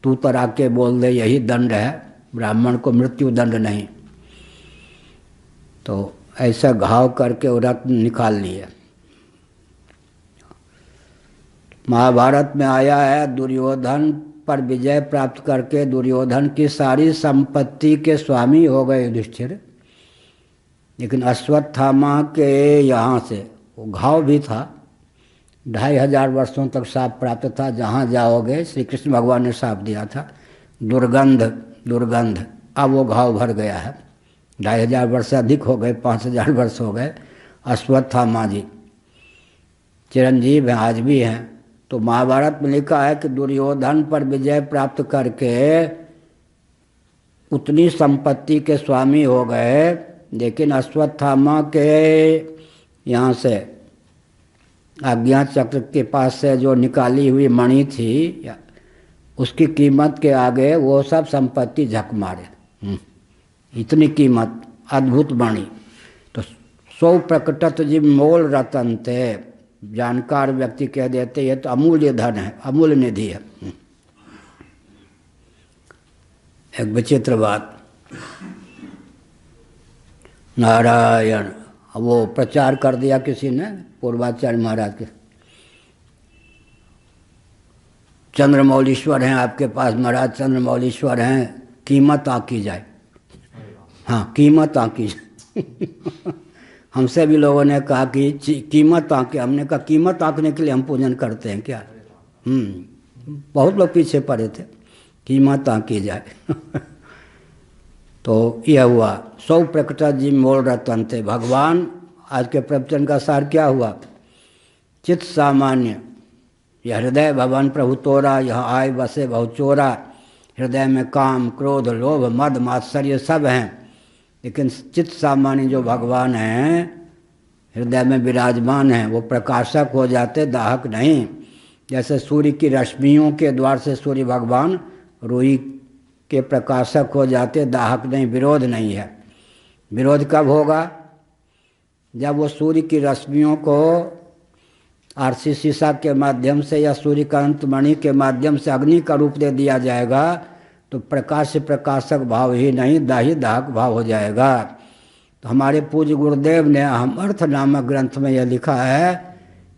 Speaker 1: तू तर आके बोल दे, यही दंड है, ब्राह्मण को मृत्युदंड नहीं। तो ऐसा घाव करके वो रत्न निकाल लिए। महाभारत में आया है, दुर्योधन पर विजय प्राप्त करके दुर्योधन की सारी संपत्ति के स्वामी हो गए युधिष्ठिर, लेकिन अश्वत्थामा के यहाँ से वो घाव भी था, 2500 वर्षों तक शाप प्राप्त था। जहाँ जाओगे, श्री कृष्ण भगवान ने शाप दिया था, दुर्गंध दुर्गंध। अब वो घाव भर गया है, 2500 वर्ष से अधिक हो गए, 5000 वर्ष हो गए। अश्वत्थामा जी चिरंजीव हैं, आज भी हैं। तो महाभारत में लिखा है कि दुर्योधन पर विजय प्राप्त करके उतनी संपत्ति के स्वामी हो गए, लेकिन अश्वत्थामा के यहाँ से आज्ञा चक्र के पास से जो निकाली हुई मणि थी, उसकी कीमत के आगे वो सब संपत्ति झक मारे। इतनी कीमत अद्भुत वाणी। तो सौ प्रकटत जिम मोल रतन थे, जानकार व्यक्ति कह देते ये तो अमूल्य धन है, अमूल्य निधि है। एक विचित्र बात, नारायण, वो प्रचार कर दिया किसी ने पूर्वाचार्य महाराज के, चंद्रमौलीश्वर हैं आपके पास महाराज, चंद्रमौलीश्वर हैं, कीमत आंकी जाए। हाँ, कीमत आंकी जाए। हमसे भी लोगों ने कहा कि कीमत आंके, हमने कहा कीमत आंकने के लिए हम पूजन करते हैं क्या? बहुत लोग पीछे पड़े थे, कीमत आंकी जाए। तो यह हुआ, सौ प्रकटा जी मोल रतन थे। भगवान, आज के प्रवचन का सार क्या हुआ? चित्त सामान्य, यह हृदय भवन प्रभु तोरा, यह आय बसे बहु चोरा। हृदय में काम क्रोध लोभ मद मात्सर्य सब हैं, लेकिन चित्त सामान्य जो भगवान हैं हृदय में विराजमान हैं, वो प्रकाशक हो जाते, दाहक नहीं। जैसे सूर्य की रश्मियों के द्वार से सूर्य भगवान रूई के प्रकाशक हो जाते, दाहक नहीं, विरोध नहीं है। विरोध कब होगा? जब वो सूर्य की रश्मियों को आरसी शीशा के माध्यम से या सूर्यकांत मणि के माध्यम से अग्नि का रूप दे दिया जाएगा, तो प्रकाश से प्रकाशक भाव ही नहीं, दाही दाहक भाव हो जाएगा। तो हमारे पूज्य गुरुदेव ने अहमर्थ नामक ग्रंथ में यह लिखा है,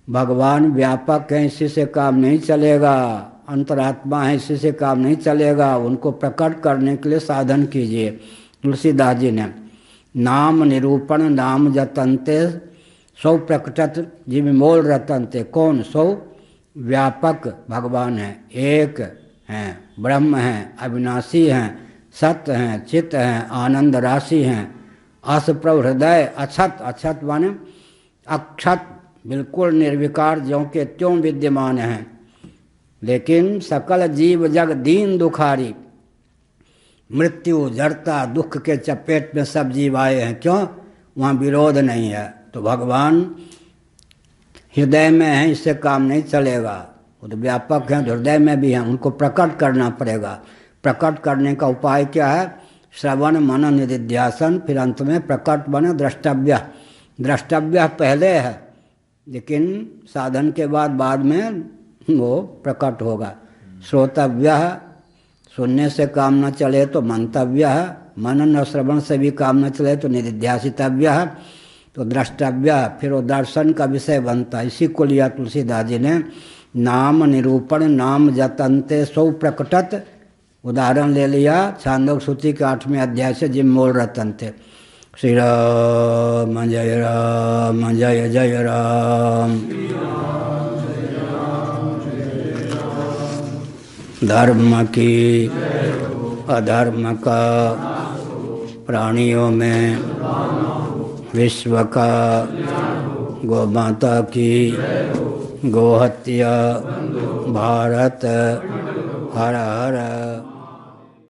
Speaker 1: भगवान व्यापक हैं, इसी से काम नहीं चलेगा, अंतरात्मा है, इसी से काम नहीं चलेगा, उनको प्रकट करने के लिए साधन कीजिए। तुलसीदास जी ने नाम निरूपण नाम जतनते सौ प्रकटत जिम मोल रतनते। कौन? सौ व्यापक भगवान हैं, एक हैं, ब्रह्म हैं, अविनाशी हैं, सत्य हैं, चित्त हैं, आनंद राशि हैं, अस प्रभु हृदय अक्षत, अक्षत माने अक्षत, बिल्कुल निर्विकार ज्यों के त्यों विद्यमान हैं। लेकिन सकल जीव जग दीन दुखारी, मृत्यु जड़ता दुख के चपेट में सब जीव आए हैं। क्यों? वहाँ विरोध नहीं है। तो भगवान हृदय में हैं, इससे काम नहीं चलेगा। वो तो व्यापक हैं, हृदय में भी हैं, उनको प्रकट करना पड़ेगा। प्रकट करने का उपाय क्या है? श्रवण मनन निधिध्यासन, फिर अंत में प्रकट बने द्रष्टव्य। द्रष्टव्य पहले है, लेकिन साधन के बाद में वो प्रकट होगा। श्रोतव्य, सुनने से काम न चले तो मंतव्य है, मनन और श्रवण से भी काम न चले तो निधिध्यासितव्य है, तो द्रष्टव्य, फिर वो दर्शन का विषय बनता है। इसी को लिया तुलसीदास जी ने नाम निरूपण नाम जतनते सौ प्रकटत, उदाहरण ले लिया छांदोग्य सूची के 8वें अध्याय से, जिम मोल रतन थे। श्री राम जय जय राम। धर्म की अधर्म का प्राणियों में, विश्व का गौ माता की गोहत्या, भारत हर हर।